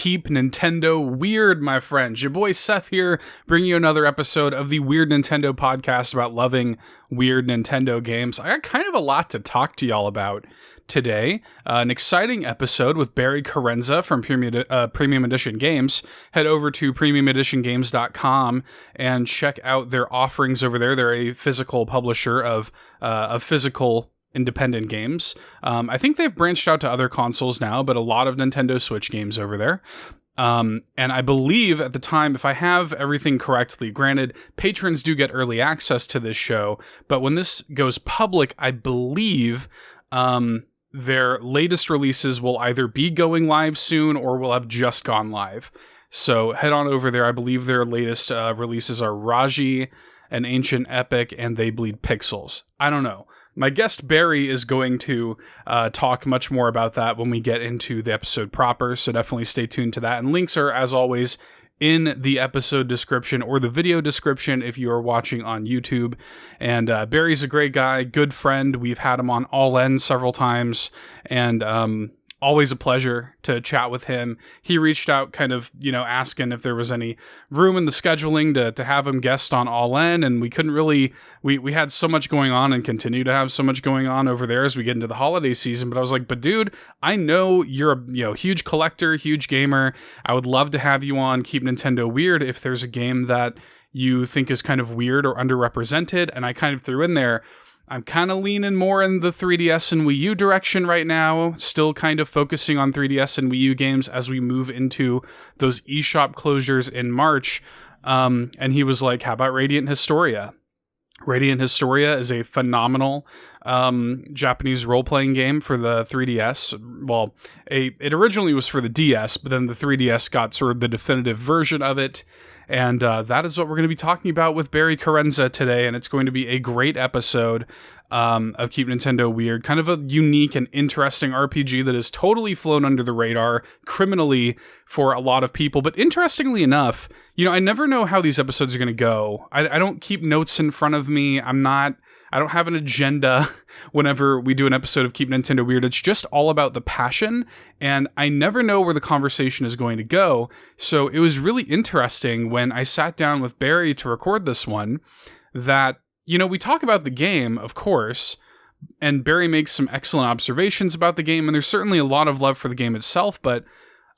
Keep Nintendo Weird, my friends. Your boy Seth here, bringing you another episode of the Weird Nintendo podcast about loving weird Nintendo games. I got kind of a lot to talk to y'all about today. An exciting episode with Barry Carenza from Premium Edition Games. Head over to premiumeditiongames.com and check out their offerings over there. They're a physical publisher of physical independent games. I think they've branched out to other consoles now, but a lot of Nintendo Switch games over there. And I believe at the time, if I have everything correctly, granted, patrons do get early access to this show, but when this goes public, I believe their latest releases will either be going live soon or will have just gone live. So head on over there. I believe their latest releases are Raji, An Ancient Epic, and They Bleed Pixels. I don't know. My guest Barry is going to talk much more about that when we get into the episode proper, so definitely stay tuned to that. And links are, as always, in the episode description or the video description if you are watching on YouTube. And Barry's a great guy, good friend. We've had him on All In several times, and always a pleasure to chat with him. He reached out kind of, asking if there was any room in the scheduling to have him guest on All In, and we couldn't really, we had so much going on and continue to have so much going on over there as we get into the holiday season. But I was like, but dude, I know you're a huge collector, huge gamer. I would love to have you on Keep Nintendo Weird if there's a game that you think is kind of weird or underrepresented. And I kind of threw in there, I'm kind of leaning more in the 3DS and Wii U direction right now, still kind of focusing on 3DS and Wii U games as we move into those eShop closures in March. And he was like, how about Radiant Historia? Radiant Historia is a phenomenal Japanese role-playing game for the 3DS. Well, it originally was for the DS, but then the 3DS got sort of the definitive version of it. And that is what we're going to be talking about with Barry Carenza today, and it's going to be a great episode of Keep Nintendo Weird. Kind of a unique and interesting RPG that has totally flown under the radar criminally for a lot of people. But interestingly enough, I never know how these episodes are going to go. I don't keep notes in front of me. I don't have an agenda whenever we do an episode of Keep Nintendo Weird. It's just all about the passion, and I never know where the conversation is going to go. So it was really interesting when I sat down with Barry to record this one that, we talk about the game, of course, and Barry makes some excellent observations about the game, and there's certainly a lot of love for the game itself, but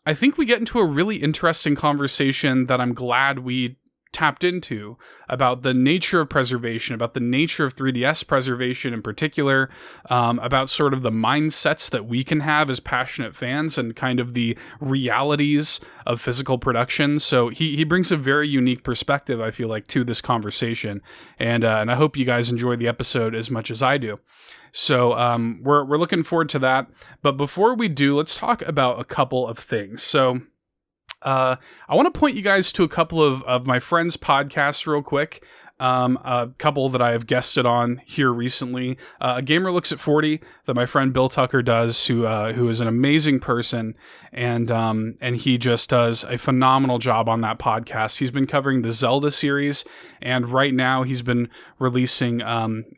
I think we get into a really interesting conversation that I'm glad we tapped into about the nature of preservation, about the nature of 3DS preservation in particular, about sort of the mindsets that we can have as passionate fans and kind of the realities of physical production. So he brings a very unique perspective, I feel like, to this conversation. And I hope you guys enjoy the episode as much as I do. So we're looking forward to that. But before we do, let's talk about a couple of things. So I want to point you guys to a couple of my friends' podcasts real quick. A couple that I have guested on here recently. A Gamer Looks at 40 that my friend Bill Tucker does, who is an amazing person, and he just does a phenomenal job on that podcast. He's been covering the Zelda series, and right now he's been releasing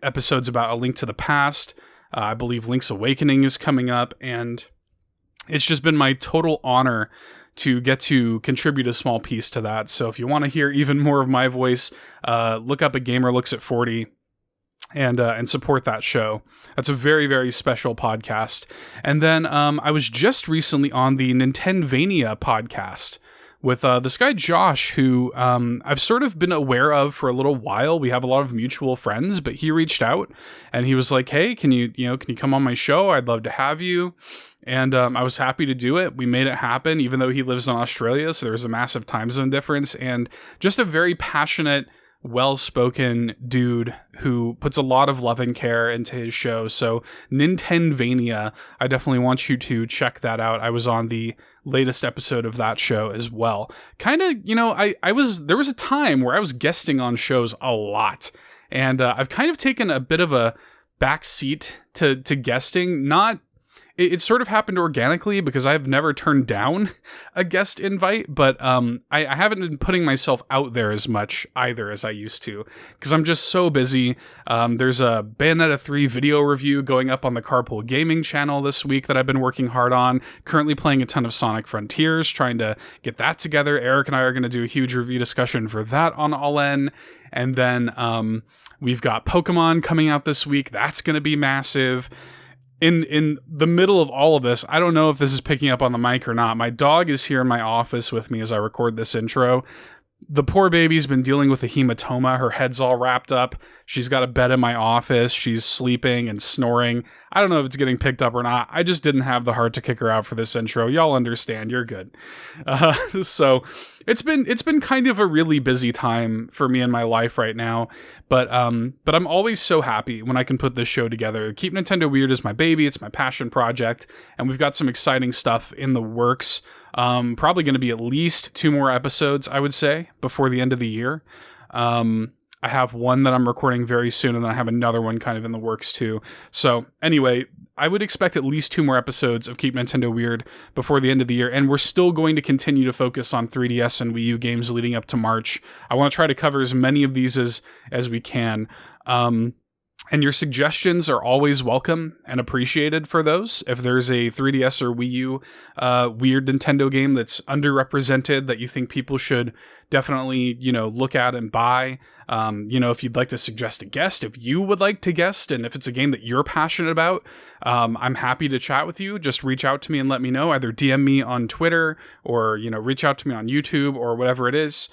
episodes about A Link to the Past. I believe Link's Awakening is coming up, and it's just been my total honor to get to contribute a small piece to that. So if you want to hear even more of my voice, look up A Gamer Looks at 40 and support that show. That's a very, very special podcast. And then I was just recently on the Nintendvania podcast with this guy Josh, who I've sort of been aware of for a little while. We have a lot of mutual friends, but he reached out and he was like, "Hey, can you come on my show? I'd love to have you." And I was happy to do it. We made it happen, even though he lives in Australia, so there's a massive time zone difference, and just a very passionate, well-spoken dude who puts a lot of love and care into his show. So Nintendvania, I definitely want you to check that out. I was on the latest episode of that show as well. Kind of, there was a time where I was guesting on shows a lot, and I've kind of taken a bit of a back seat to guesting, not it sort of happened organically because I've never turned down a guest invite, but I haven't been putting myself out there as much either as I used to because I'm just so busy. There's a Bayonetta 3 video review going up on the Carpool Gaming channel this week that I've been working hard on. Currently playing a ton of Sonic Frontiers, trying to get that together. Eric and I are going to do a huge review discussion for that on All In. And then we've got Pokemon coming out this week. That's going to be massive. In the middle of all of this, I don't know if this is picking up on the mic or not. My dog is here in my office with me as I record this intro. The poor baby's been dealing with a hematoma. Her head's all wrapped up. She's got a bed in my office. She's sleeping and snoring. I don't know if it's getting picked up or not. I just didn't have the heart to kick her out for this intro. Y'all understand. You're good. So it's been kind of a really busy time for me in my life right now. But I'm always so happy when I can put this show together. Keep Nintendo Weird is my baby. It's my passion project. And we've got some exciting stuff in the works. Probably going to be at least 2 more episodes, I would say, before the end of the year. I have one that I'm recording very soon, and then I have another one kind of in the works too. So anyway, I would expect at least 2 more episodes of Keep Nintendo Weird before the end of the year, and we're still going to continue to focus on 3DS and Wii U games leading up to March. I want to try to cover as many of these as we can. And your suggestions are always welcome and appreciated for those. If there's a 3DS or Wii U weird Nintendo game that's underrepresented that you think people should definitely, look at and buy, if you'd like to suggest a guest, if you would like to guest, and if it's a game that you're passionate about, I'm happy to chat with you. Just reach out to me and let me know. Either DM me on Twitter or, reach out to me on YouTube or whatever it is.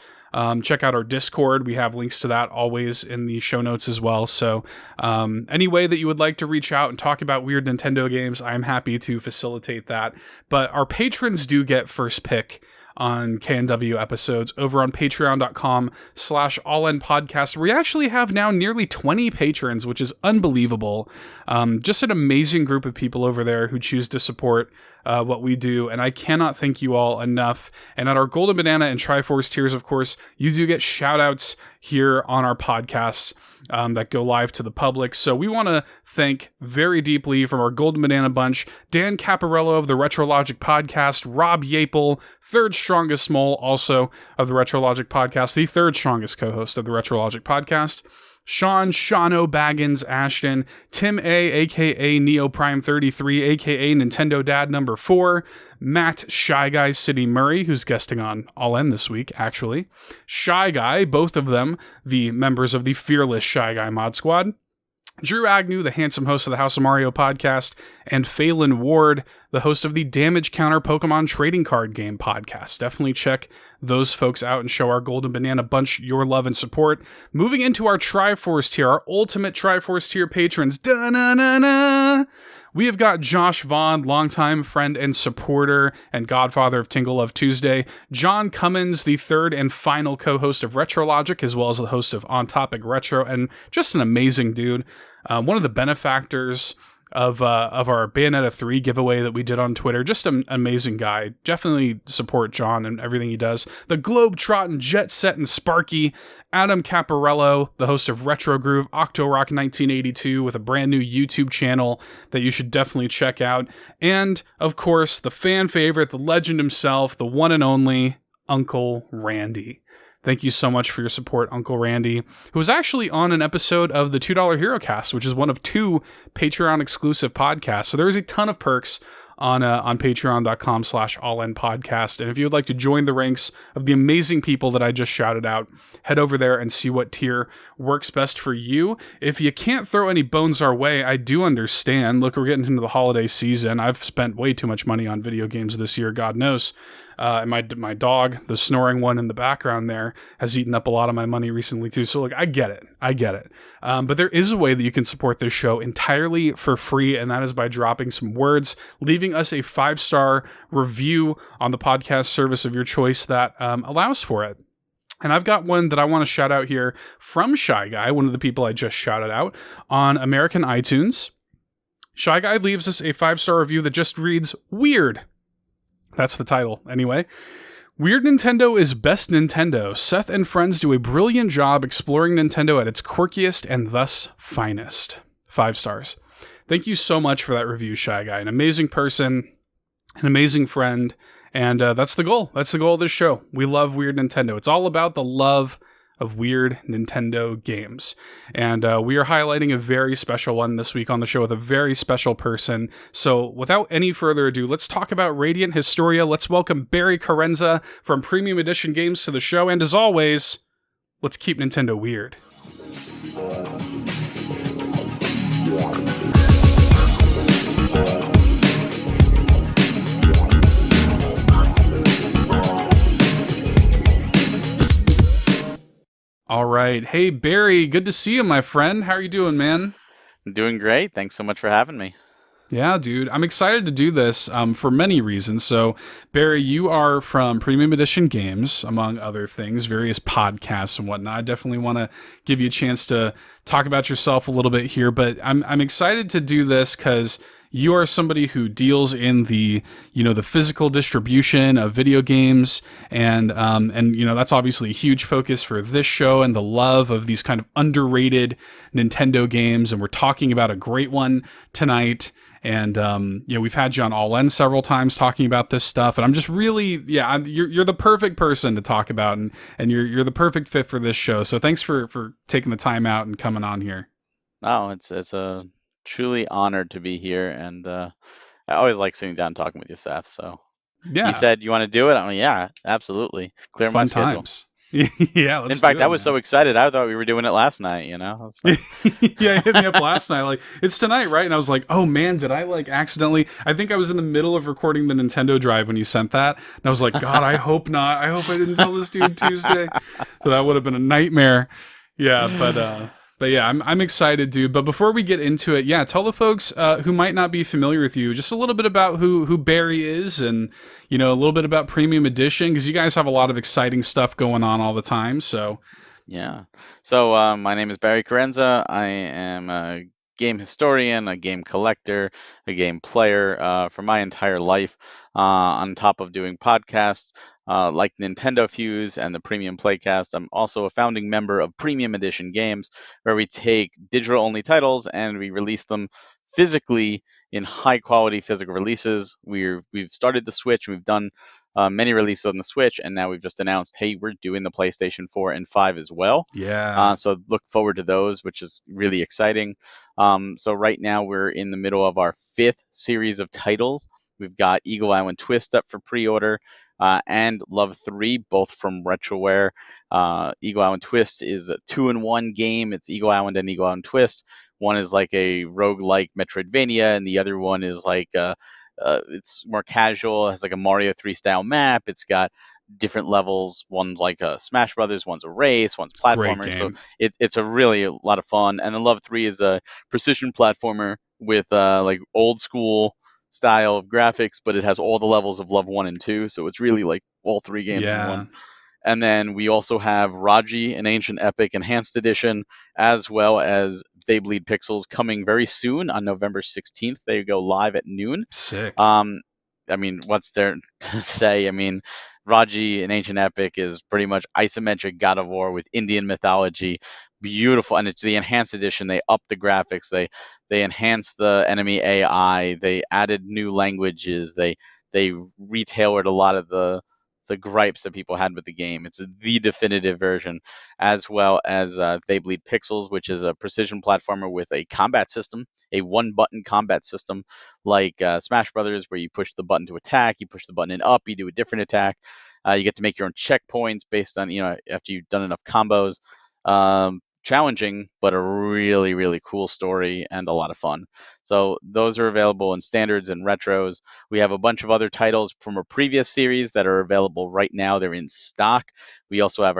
Check out our Discord. We have links to that always in the show notes as well. So any way that you would like to reach out and talk about weird Nintendo games, I'm happy to facilitate that. But our patrons do get first pick on KNW episodes over on patreon.com/allinpodcast. We actually have now nearly 20 patrons, which is unbelievable. Just an amazing group of people over there who choose to support what we do, and I cannot thank you all enough. And at our Golden Banana and Triforce tiers, of course, you do get shout-outs here on our podcasts that go live to the public. So we want to thank very deeply from our Golden Banana bunch, Dan Caparello of the Retrologic Podcast, Rob Yapel, third strongest mole also of the Retrologic Podcast, the third strongest co-host of the Retrologic Podcast, Shano Baggins Ashton, Tim A, aka Neo Prime 33, aka Nintendo Dad number 4, Matt Shy Guy City Murray, who's guesting on All In this week, actually, Shy Guy, both of them the members of the Fearless Shy Guy Mod Squad, Drew Agnew, the handsome host of the House of Mario podcast, and Phelan Ward, the host of the Damage Counter Pokemon Trading Card Game podcast. Definitely check those folks out and show our Golden Banana bunch your love and support. Moving into our Triforce tier, our ultimate Triforce tier patrons. Da-na-na-na! We have got Josh Vaughn, longtime friend and supporter and godfather of Tingle Love Tuesday. John Cummins, the third and final co-host of Retrologic, as well as the host of On Topic Retro, and just an amazing dude. One of the benefactors of our Bayonetta 3 giveaway that we did on Twitter. Just an amazing guy. Definitely support John and everything he does. The Globetrotting, Jet Set, and Sparky, Adam Caparello, the host of Retro Groove, Octorock 1982, with a brand new YouTube channel that you should definitely check out. And, of course, the fan favorite, the legend himself, the one and only Uncle Randy. Thank you so much for your support, Uncle Randy, who was actually on an episode of the $2 Hero Cast, which is one of 2 Patreon-exclusive podcasts. So there is a ton of perks on patreon.com/allinpodcast. And if you would like to join the ranks of the amazing people that I just shouted out, head over there and see what tier works best for you. If you can't throw any bones our way, I do understand. Look, we're getting into the holiday season. I've spent way too much money on video games this year, God knows. And my dog, the snoring one in the background there, has eaten up a lot of my money recently too. So look, I get it. But there is a way that you can support this show entirely for free, and that is by dropping some words, leaving us a 5-star review on the podcast service of your choice that allows for it. And I've got one that I want to shout out here from Shy Guy, one of the people I just shouted out, on American iTunes. Shy Guy leaves us a 5-star review that just reads, "Weird." That's the title, anyway. Weird Nintendo is best Nintendo. Seth and friends do a brilliant job exploring Nintendo at its quirkiest and thus finest. 5 stars. Thank you so much for that review, Shy Guy. An amazing person, an amazing friend, and that's the goal. That's the goal of this show. We love Weird Nintendo. It's all about the love of weird Nintendo games. And we are highlighting a very special one this week on the show with a very special person. So without any further ado, let's talk about Radiant Historia. Let's welcome Barry Carenza from Premium Edition Games to the show. And as always, let's keep Nintendo weird. All right. Hey, Barry, good to see you, my friend. How are you doing, man? I'm doing great. Thanks so much for having me. Yeah, dude. I'm excited to do this for many reasons. So, Barry, you are from Premium Edition Games, among other things, various podcasts and whatnot. I definitely want to give you a chance to talk about yourself a little bit here, but I'm excited to do this because you are somebody who deals in the physical distribution of video games, and that's obviously a huge focus for this show and the love of these kind of underrated Nintendo games. And we're talking about a great one tonight. And we've had you on All In several times talking about this stuff, and I'm just really, you're the perfect person to talk about, and you're the perfect fit for this show. So thanks for taking the time out and coming on here. Oh, it's a truly honored to be here, and I always like sitting down and talking with you, Seth. So yeah, you said you want to do it. I mean, yeah, absolutely. Clear my schedule. Times. Yeah, in fact, I was so excited. I thought we were doing it last night. Like... Yeah, it hit me up last night. Like, it's tonight, right? And I was like, oh man, did I accidentally? I think I was in the middle of recording the Nintendo Drive when you sent that, and I was like, God, I hope not. I hope I didn't tell this dude Tuesday. So that would have been a nightmare. Yeah, but yeah, I'm excited, dude. But before we get into it, yeah, tell the folks who might not be familiar with you just a little bit about who Barry is, and a little bit about Premium Edition, because you guys have a lot of exciting stuff going on all the time. So yeah, so my name is Barry Carenza. I am a game historian, a game collector, a game player for my entire life. On top of doing podcasts like Nintendo Fuse and the Premium Playcast, I'm also a founding member of Premium Edition Games, where we take digital-only titles and we release them physically in high-quality physical releases. We've started the Switch. We've done many releases on the Switch, and now we've just announced, hey, we're doing the PlayStation 4 and 5 as well. Yeah. So look forward to those, which is really exciting. So right now we're in the middle of our 5th series of titles. We've got Eagle Island Twist up for pre-order, and Love 3, both from Retroware. Eagle Island Twist is a 2-in-1 game. It's Eagle Island and Eagle Island Twist. One is like a roguelike Metroidvania, and the other one is like it's more casual. It has like a Mario 3 style map. It's got different levels. One's like a Smash Brothers, one's a race, one's platformer. So it's a really a lot of fun. And then Love 3 is a precision platformer with like old school style of graphics, but it has all the levels of Love 1 and 2. So it's really like all 3 games in one. And then we also have Raji, an Ancient Epic Enhanced Edition, as well as They Bleed Pixels coming very soon on November 16th. They go live at noon. Sick. I mean, what's there to say? I mean, Raji, an Ancient Epic, is pretty much isometric God of War with Indian mythology. Beautiful. And it's the Enhanced Edition. They upped the graphics. They enhanced the enemy AI. They added new languages. They retailored a lot of the gripes that people had with the game. It's the definitive version, as well as They Bleed Pixels, which is a precision platformer with a combat system, a one-button combat system, like Smash Brothers, where you push the button to attack, you push the button and up, you do a different attack. You get to make your own checkpoints based on, after you've done enough combos. Challenging, but a really, really cool story and a lot of fun. So those are available in standards and retros. We have a bunch of other titles from a previous series that are available right now. They're in stock. We also have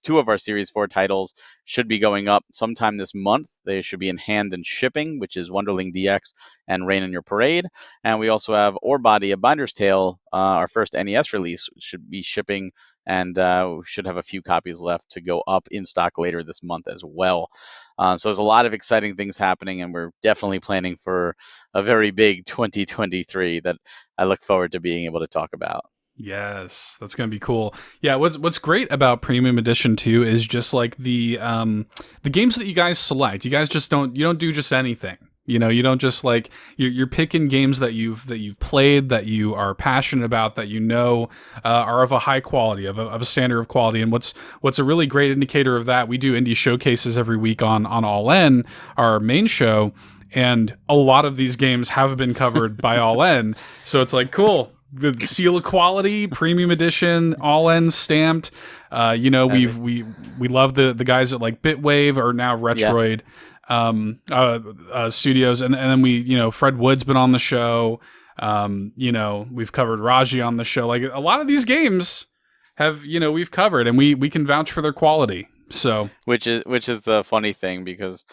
two of our Series 4 titles should be going up sometime this month. They should be in hand and shipping, which is Wonderling DX and Rain in Your Parade. And we also have Orebody, A Binder's Tale, our first NES release, should be shipping, and we should have a few copies left to go up in stock later this month as well. So there's a lot of exciting things happening, and we're definitely planning for a very big 2023 that I look forward to being able to talk about. Yes, that's gonna be cool. Yeah, what's great about Premium Edition too is just like the games that you guys select. You guys just don't do just anything. You know, you don't just like you're picking games that you've played, that you are passionate about, that you know are of a high quality, of a standard of quality. And what's a really great indicator of that? We do indie showcases every week on All In, our main show, and a lot of these games have been covered by All In. So it's like cool. The seal of quality, premium edition, All In stamped. You know, we love the guys at like Bitwave or now Yeah. Retroid studios, and then we, you know, Fred Wood's been on the show. You know, we've covered Raji on the show. Like a lot of these games have, you know, we've covered, and we can vouch for their quality. So Which is the funny thing, because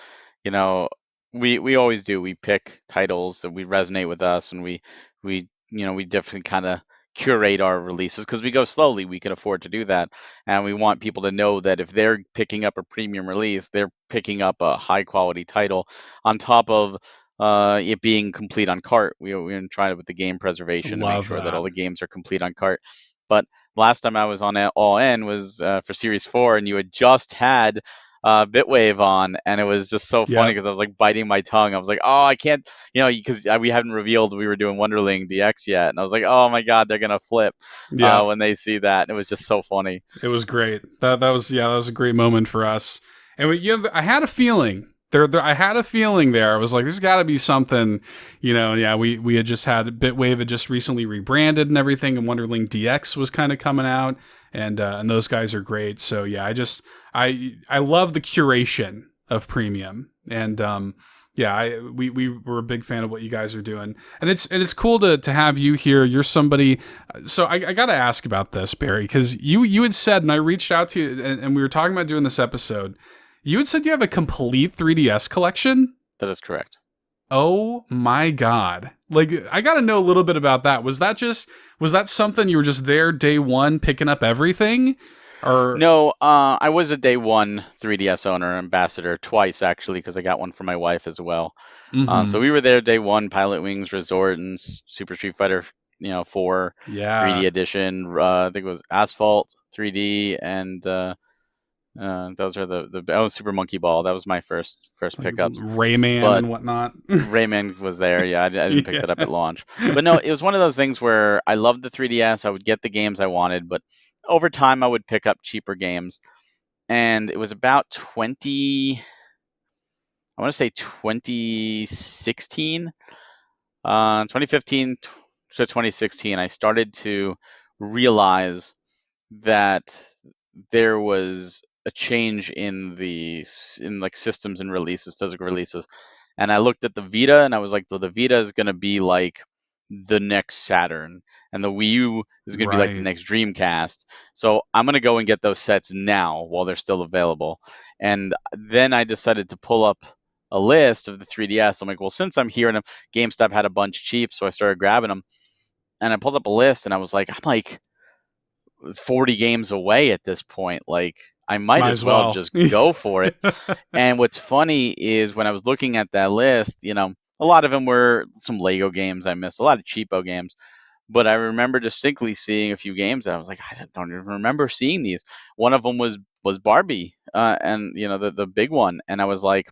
you know we always do. We pick titles that we resonate with us, and we you know we definitely kind of curate our releases because we go slowly. We can afford to do that, and we want people to know that if they're picking up a premium release, they're picking up a high quality title on top of it being complete on cart. We're gonna try it with the game preservation to make love sure that all that. the games are complete on cart. But last time I was on All In was for Series 4, and you had just had Bitwave on, and it was just so funny Yep. because I was like biting my tongue. I was like, oh, I can't, you know, because we haven't revealed we were doing Wonderling DX yet, and I was like, oh my god, they're gonna flip Yep. when they see that. And it was just so funny. It was great. That was, yeah, that was a great moment for us. And we, you know, I had a feeling there. I had a feeling there. I was like, there's got to be something, you know. Yeah, we had just had Bitwave had just recently rebranded and everything, and Wonderling DX was kind of coming out, and those guys are great. So yeah, I love the curation of premium, and yeah, we were a big fan of what you guys are doing, and it's cool to have you here. You're somebody. So I got to ask about this, Barry, because you had said, and I reached out to you, and we were talking about doing this episode. You had said you have a complete 3DS collection. That is correct. Oh my god! Like I got to know a little bit about that. Was that something you were just there day one picking up everything, or No, I was a day one 3DS owner, ambassador twice actually, because I got one for my wife as well. So we were there day one, Pilot Wings Resort and Super Street Fighter, you know, 4 3D yeah, edition. I think it was Asphalt 3D, and those are the Super Monkey Ball. That was my first like pickups. Rayman But and whatnot? Rayman was there. Yeah, I didn't pick that up Yeah, at launch. But no, it was one of those things where I loved the 3DS. I would get the games I wanted, but over time I would pick up cheaper games. And it was about 2016, 2015 to 2016, I started to realize that there was a change in like systems and releases, physical releases. And I looked at the Vita and I was like, well, the Vita is going to be like the next Saturn, and the Wii U is going to be like the right. next Dreamcast. So I'm going to go and get those sets now while they're still available. And then I decided to pull up a list of the 3DS. I'm like, well, since I'm here, and GameStop had a bunch cheap, so I started grabbing them. And I pulled up a list, and I was like, I'm like 40 games away at this point. Like, I might Might as as well well. just go for it. And what's funny is when I was looking at that list, you know, a lot of them were some Lego games I missed, a lot of cheapo games. But I remember distinctly seeing a few games that I was like, I don't even remember seeing these. One of them was Barbie, and you know the big one, and I was like,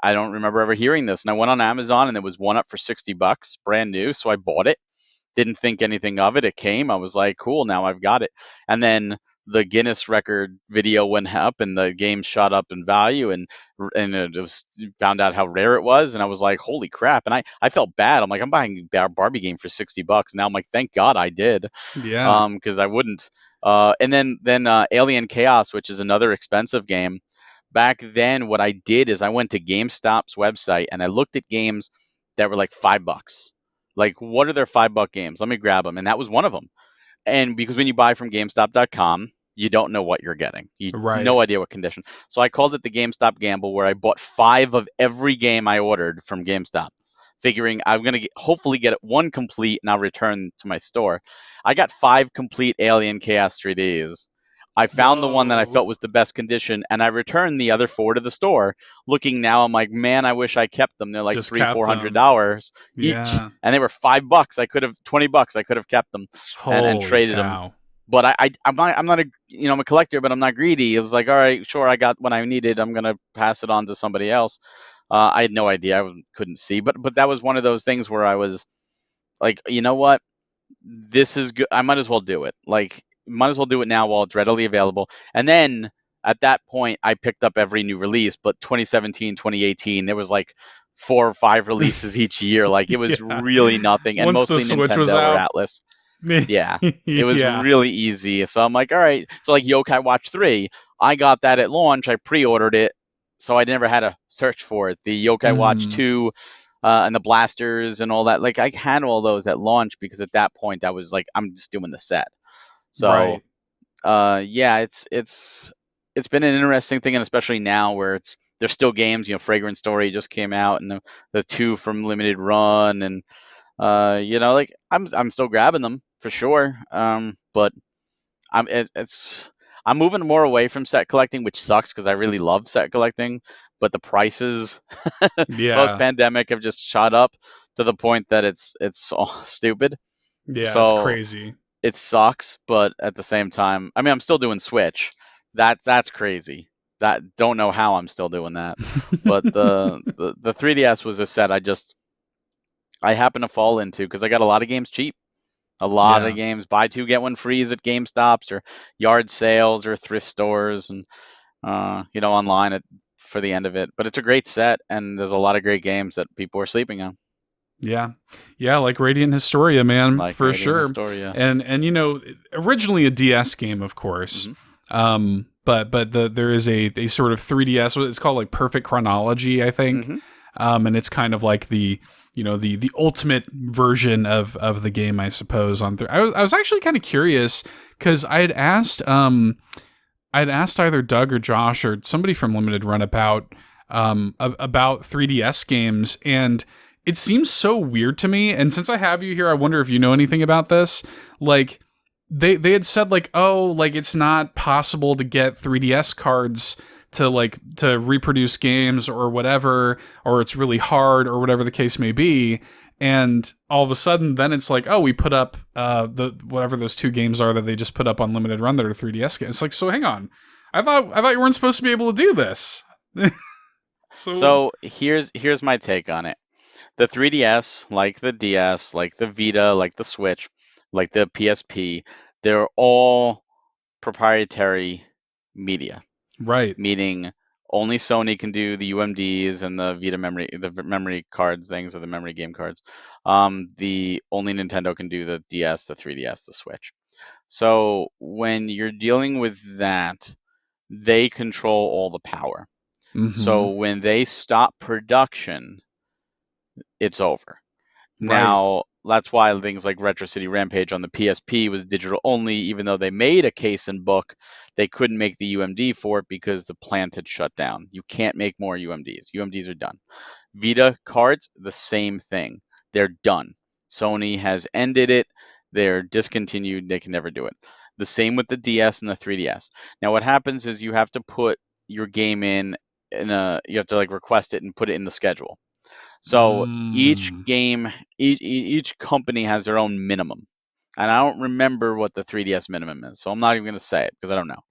I don't remember ever hearing this. And I went on Amazon, and there was one up for $60, brand new, so I bought it. Didn't think anything of it. It came. I was like, cool, now I've got it. And then the Guinness record video went up and the game shot up in value, and it was found out how rare it was, and I was like, holy crap. And I felt bad. I'm like, I'm buying a Barbie game for $60. Now I'm like, thank God I did. Yeah, Because I wouldn't. And then Alien Chaos, which is another expensive game. Back then, what I did is I went to GameStop's website and I looked at games that were like $5. Like, what are their $5 games? Let me grab them. And that was one of them. And because when you buy from GameStop.com, you don't know what you're getting. You right. no idea what condition. So I called it the GameStop gamble, where I bought 5 of every game I ordered from GameStop, figuring I'm gonna hopefully get one complete and I'll return to my store. I got 5 complete Alien Chaos 3Ds. I found the one that I Whoa, felt was the best condition, and I returned the other 4 to the store. Looking now, I'm like, man, I wish I kept them. They're like just three, four kept hundred them. dollars each, Yeah, and they were $5. I could have $20. I could have kept them and holy traded them. cow. But I'm not a, you know, I'm a collector, but I'm not greedy. It was like, all right, sure, I got what I needed. I'm gonna pass it on to somebody else. I had no idea. Couldn't see, but that was one of those things where I was like, you know what, this is good. I might as well do it. Like, might as well do it now while it's readily available. And then at that point, I picked up every new release. But 2017, 2018, there was like 4 or 5 releases each year. Like, it was Yeah. really nothing, and Once the mostly Switch was Nintendo or out. Atlas. Yeah, it was Yeah. really easy. So I'm like, all right. So like Yokai Watch 3, I got that at launch. I pre-ordered it, so I never had to search for it. The Yokai Watch Mhm. 2 and the blasters and all that. Like, I had all those at launch because at that point I was like, I'm just doing the set. So Right. yeah, it's been an interesting thing, and especially now where there's still games. Fragrant Story just came out, and the 2 from Limited Run, and like I'm still grabbing them for sure. But it's I'm moving more away from set collecting, which sucks because I really love set collecting, but the prices post Yeah. pandemic have just shot up to the point that it's all stupid. Yeah, it's So crazy. it sucks, but at the same time, I mean, I'm still doing Switch. That's crazy. That don't know how I'm still doing that. But the 3DS was a set I happen to fall into because I got a lot of games cheap. A lot of Yeah. games buy two get one frees at GameStops or yard sales or thrift stores, and online for the end of it. But it's a great set, and there's a lot of great games that people are sleeping on, Yeah. Yeah, like Radiant Historia, man, like for Radiant sure. Historia. And originally a DS game, of course. Hmm. But there is a sort of 3DS, it's called like Perfect Chronology, I think. Hmm. And it's kind of like the ultimate version of the game, I suppose. I was actually kind of curious because I'd asked either Doug or Josh or somebody from Limited Run about 3DS games, and it seems so weird to me. And since I have you here, I wonder if you know anything about this. Like, they had said like, oh, like it's not possible to get 3DS cards to reproduce games or whatever, or it's really hard or whatever the case may be. And all of a sudden, then it's like, oh, we put up the whatever those 2 games are that they just put up on Limited Run that are 3DS games. It's like, so hang on, I thought you weren't supposed to be able to do this. So So here's my take on it. The 3DS, like the DS, like the Vita, like the Switch, like the PSP, they're all proprietary media, right, meaning only Sony can do the UMDs and the Vita memory, the memory cards things, or the memory game cards. The only Nintendo can do the DS, the 3DS, the Switch. So when you're dealing with that, they control all the power. mm-hmm, So when they stop production, it's over. right, Now, that's why things like Retro City Rampage on the PSP was digital only, even though they made a case and book, they couldn't make the UMD for it because the plant had shut down. You can't make more UMDs. UMDs are done. Vita cards, the same thing. They're done. Sony has ended it. They're discontinued. They can never do it. The same with the DS and the 3DS. Now, what happens is you have to put your game you have to like request it and put it in the schedule. So each mm, game, each company has their own minimum. And I don't remember what the 3DS minimum is, so I'm not even going to say it because I don't know.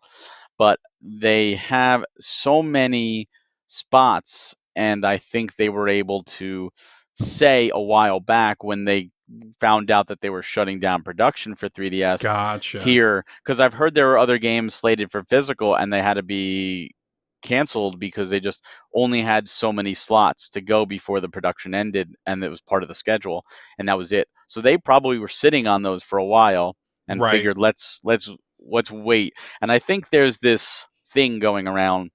But they have so many spots, and I think they were able to say a while back when they found out that they were shutting down production for 3DS gotcha, here, because I've heard there were other games slated for physical and they had to be canceled because they just only had so many slots to go before the production ended, and it was part of the schedule, and that was it. So they probably were sitting on those for a while and right, figured let's wait. And I think there's this thing going around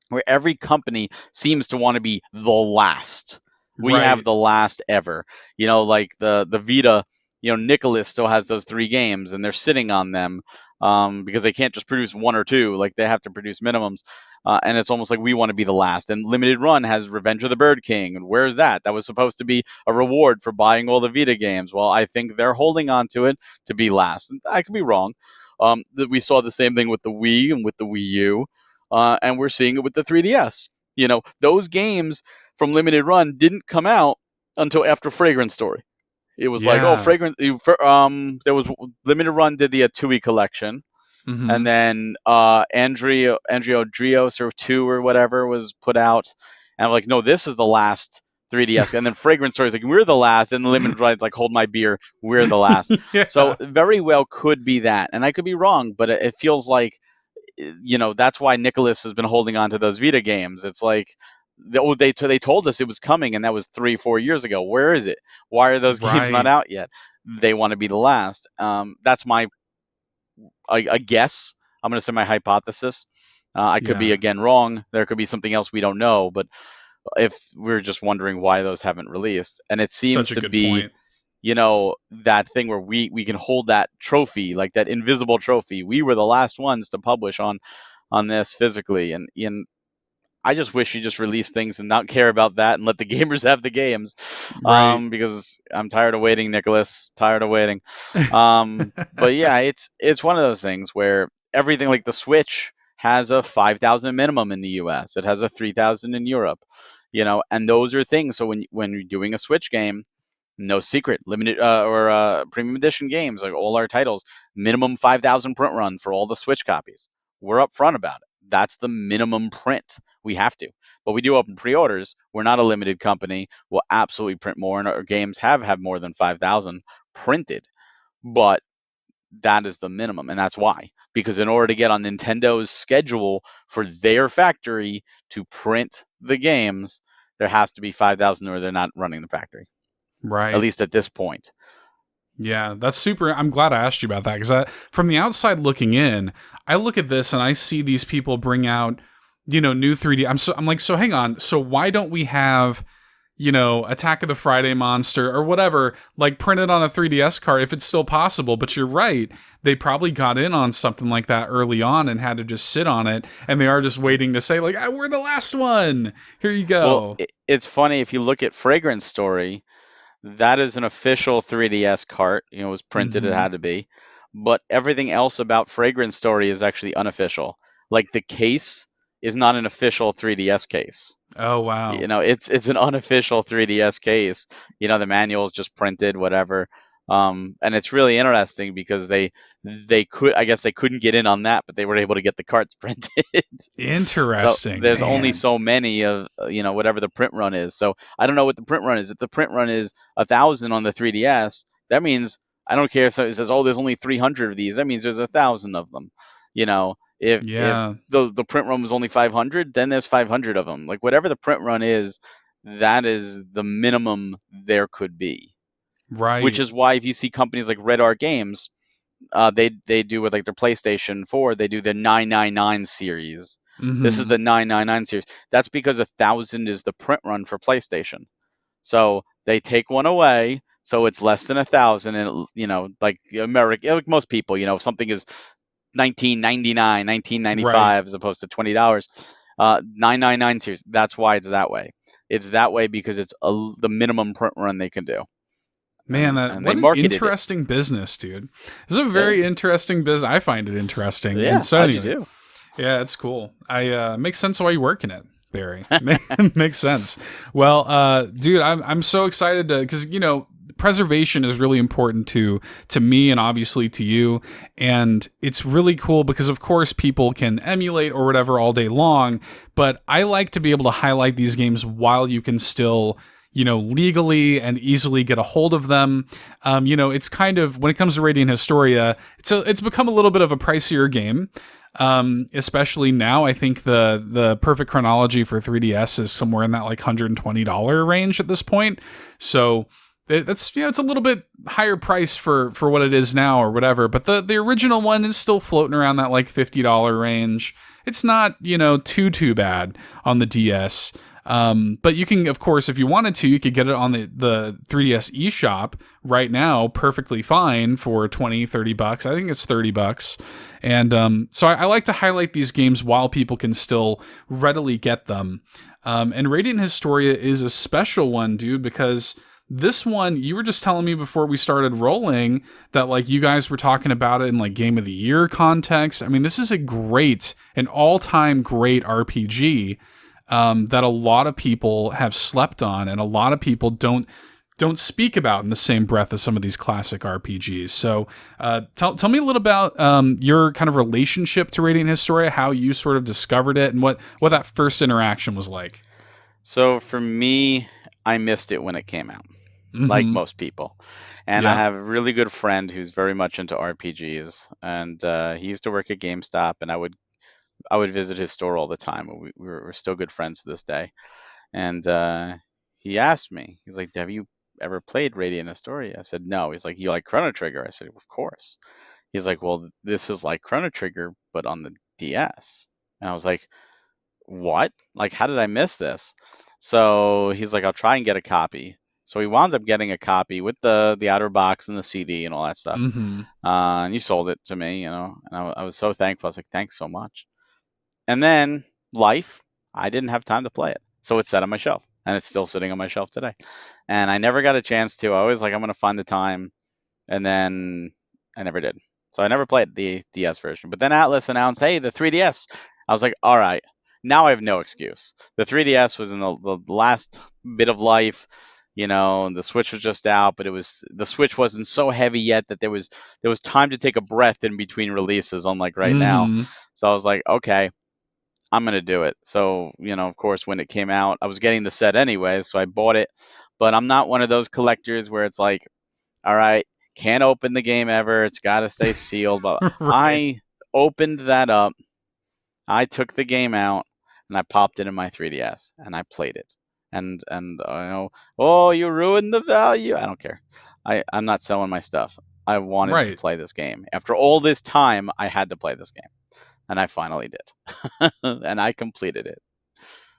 where every company seems to want to be the last. We have right, the last ever. Like the Vita, Nicholas still has those 3 games, and they're sitting on them because they can't just produce 1 or 2. Like, they have to produce minimums. And it's almost like we want to be the last. And Limited Run has Revenge of the Bird King. And where's that? That was supposed to be a reward for buying all the Vita games. Well, I think they're holding on to it to be last. And I could be wrong. That we saw the same thing with the Wii and with the Wii U, and we're seeing it with the 3DS. Those games from Limited Run didn't come out until after Fragrant Story. It was like, oh, yeah, there was Limited Run did the Tui collection, mm-hmm, and then Andrea Drios or 2 or whatever was put out, And I'm like, no, this is the last 3DS. And then Fragrance Story is like, we're the last. And the Limited Run like, hold my beer, we're the last. Yeah. So very well could be that. And I could be wrong, but it feels like, that's why Nicholas has been holding on to those Vita games. It's like, they told us it was coming, and that was 3-4 years ago. Where is it? Why are those games not Right. out yet? They want to be the last. That's my a guess. I'm going to say my hypothesis. I could be Yeah. again wrong. There could be something else we don't know. But if we're just wondering why those haven't released, and it seems Such a to good be, point. that thing where we can hold that trophy, like that invisible trophy. We were the last ones to publish on this physically, and I just wish you just release things and not care about that and let the gamers have the games, Right. because I'm tired of waiting, Nicholas. Tired of waiting. But yeah, it's one of those things where everything, like the Switch has a 5,000 minimum in the U.S. It has a 3,000 in Europe, and those are things. So when you're doing a Switch game, no secret, limited or premium edition games, like all our titles, minimum 5,000 print run for all the Switch copies. We're upfront about it. That's the minimum print. We have to. But we do open pre-orders. We're not a limited company. We'll absolutely print more, and our games have more than 5,000 printed. But that is the minimum, and that's why. Because in order to get on Nintendo's schedule for their factory to print the games, there has to be 5,000, or they're not running the factory, at Right. least at this point. Yeah, that's super. I'm glad I asked you about that because from the outside looking in, I look at this and I see these people bring out, new 3D. I'm like, so hang on. So why don't we have, Attack of the Friday Monster or whatever, like printed on a 3DS card if it's still possible? But you're right. They probably got in on something like that early on and had to just sit on it. And they are just waiting to say, like, we're the last one. Here you Well, go. it's funny if you look at Fragrance Story. That is an official 3DS cart. It was printed. It Mm-hmm. had to be. But everything else about Fragrance Story is actually unofficial. Like the case is not an official 3DS case. Oh, wow. It's an unofficial 3DS case. The manual is just printed, whatever. And it's really interesting because they could, I guess they couldn't get in on that, but they were able to get the carts printed. So Interesting, there's only man. so many of whatever the print run is. So I don't know what the print run is. If the print run is 1,000 on the 3DS, that means I don't care if it says, oh, there's only 300 of these. That means there's 1,000 of them. If Yeah, the print run was only 500, then there's 500 of them. Like whatever the print run is, that is the minimum there could be. Which right. is why if you see companies like Red Art Games, they do with like their PlayStation 4, they do the 999 series. This is Mm-hmm. the 999 series. That's because 1,000 is the print run for PlayStation. So they take one away, so it's less than 1,000, and like America, like most people, if something is 1999, Right. 1995 as opposed to $20, 999 series. That's why it's that way. It's that way because it's the minimum print run they can do, Man, and they what an marketed it. interesting business, dude. This is a It very is. interesting business. I find it interesting. And Yeah, so I do anyway, too. yeah, it's cool. I makes sense why you work in it, Barry. Makes sense. Well, dude, I'm so excited to because preservation is really important to me and obviously to you, and it's really cool because of course people can emulate or whatever all day long, but I like to be able to highlight these games while you can still legally and easily get a hold of them. It's kind of, when it comes to Radiant Historia, it's become a little bit of a pricier game. Especially now, I think the perfect chronology for 3DS is somewhere in that like $120 range at this point. So that's it's a little bit higher price for what it is now or whatever. But the original one is still floating around that like $50 range. It's not too bad on the DS. But you can, of course, if you wanted to, you could get it on the 3DS eShop right now, perfectly fine for $20-$30. I think it's $30. And so I like to highlight these games while people can still readily get them. And Radiant Historia is a special one, dude, because this one, you were just telling me before we started rolling that like you guys were talking about it in like Game of the Year context. I mean, this is an all-time great RPG. That a lot of people have slept on, and a lot of people don't speak about in the same breath as some of these classic RPGs. So, tell me a little about your kind of relationship to Radiant Historia, how you sort of discovered it, and what that first interaction was like. So for me, I missed it when it came out, like Mm-hmm. most people. And I Yep. have a really good friend who's very much into RPGs, and he used to work at GameStop, and I would visit his store all the time. We're still good friends to this day. And he asked me, he's like, "Have you ever played Radiant Historia?" I said, "No." He's like, "You like Chrono Trigger?" I said, "Of course." He's like, "Well, this is like Chrono Trigger, but on the DS." And I was like, "What? Like, how did I miss this?" So he's like, "I'll try and get a copy." So he wound up getting a copy with the outer box and the CD and all that stuff. Mm-hmm. And he sold it to me, and I was so thankful. I was like, "Thanks so much." And then life, I didn't have time to play it. So it's sat on my shelf, and it's still sitting on my shelf today. And I never got a chance to. I always like, I'm going to find the time, and then I never did. So I never played the DS version. But then Atlas announced, hey, the 3DS. I was like, all right, now I have no excuse. The 3DS was in the last bit of life. The Switch was just out, but the Switch wasn't so heavy yet that there was time to take a breath in between releases, unlike right now. Mm-hmm. So I was like, okay, I'm gonna do it. So, of course, when it came out, I was getting the set anyway, so I bought it. But I'm not one of those collectors where it's like, all right, can't open the game ever. It's got to stay sealed. But Right. I opened that up. I took the game out and I popped it in my 3DS and I played it. And oh, you ruined the value. I don't care. I'm not selling my stuff. I wanted to Right. play this game. After all this time, I had to play this game, and I finally did. And I completed it.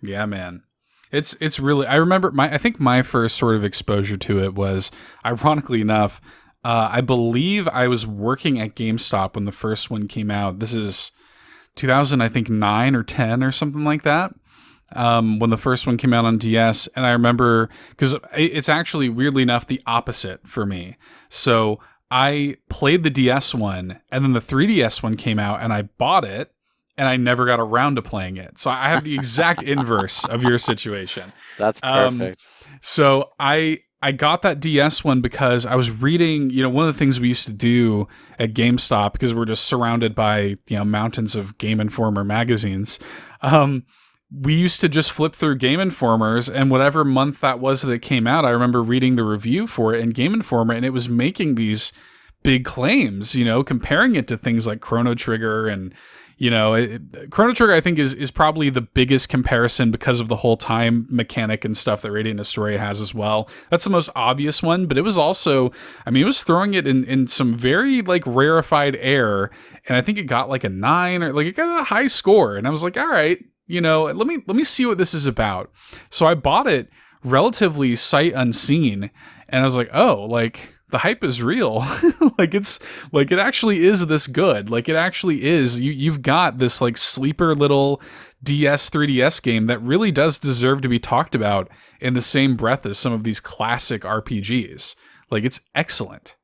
Yeah, man. It's really I remember I think my first sort of exposure to it was ironically enough, I believe I was working at GameStop when the first one came out. This is 2000, I think 9 or 10 or something like that. When the first one came out on DS, and I remember because it's actually weirdly enough the opposite for me. So I played the DS one, and then the 3DS one came out, and I bought it, and I never got around to playing it. So I have the exact inverse of your situation. That's Um, perfect. so I got that DS one because I was reading, one of the things we used to do at GameStop because we're just surrounded by, mountains of Game Informer magazines. Um, we used to just flip through Game Informers, and whatever month that was that it came out, I remember reading the review for it in Game Informer, and it was making these big claims, comparing it to things like Chrono Trigger and Chrono Trigger, I think, is probably the biggest comparison because of the whole time mechanic and stuff that Radiant Historia has as well. That's the most obvious one, but it was also, I mean, it was throwing it in some very like rarefied air, and I think it got like a 9 or like it got a high score, and I was like, all right, let me see what this is about. So I bought it relatively sight unseen, and I was like, oh, like the hype is real. Like it's like it actually is this good. Like it actually is. You've got this like sleeper little DS 3DS game that really does deserve to be talked about in the same breath as some of these classic RPGs. Like it's excellent.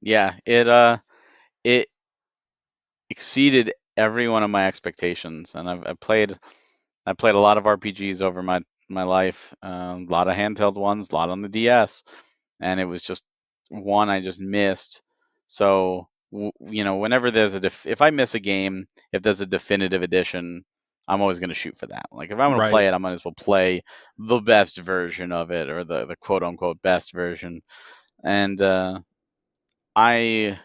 Yeah, it exceeded every one of my expectations, and I played a lot of RPGs over my life, a lot of handheld ones, a lot on the DS, and it was just one I just missed. So whenever if I miss a game, if there's a definitive edition, I'm always going to shoot for that. Like if I'm going to Right. play it, I might as well play the best version of it, or the quote unquote best version. And I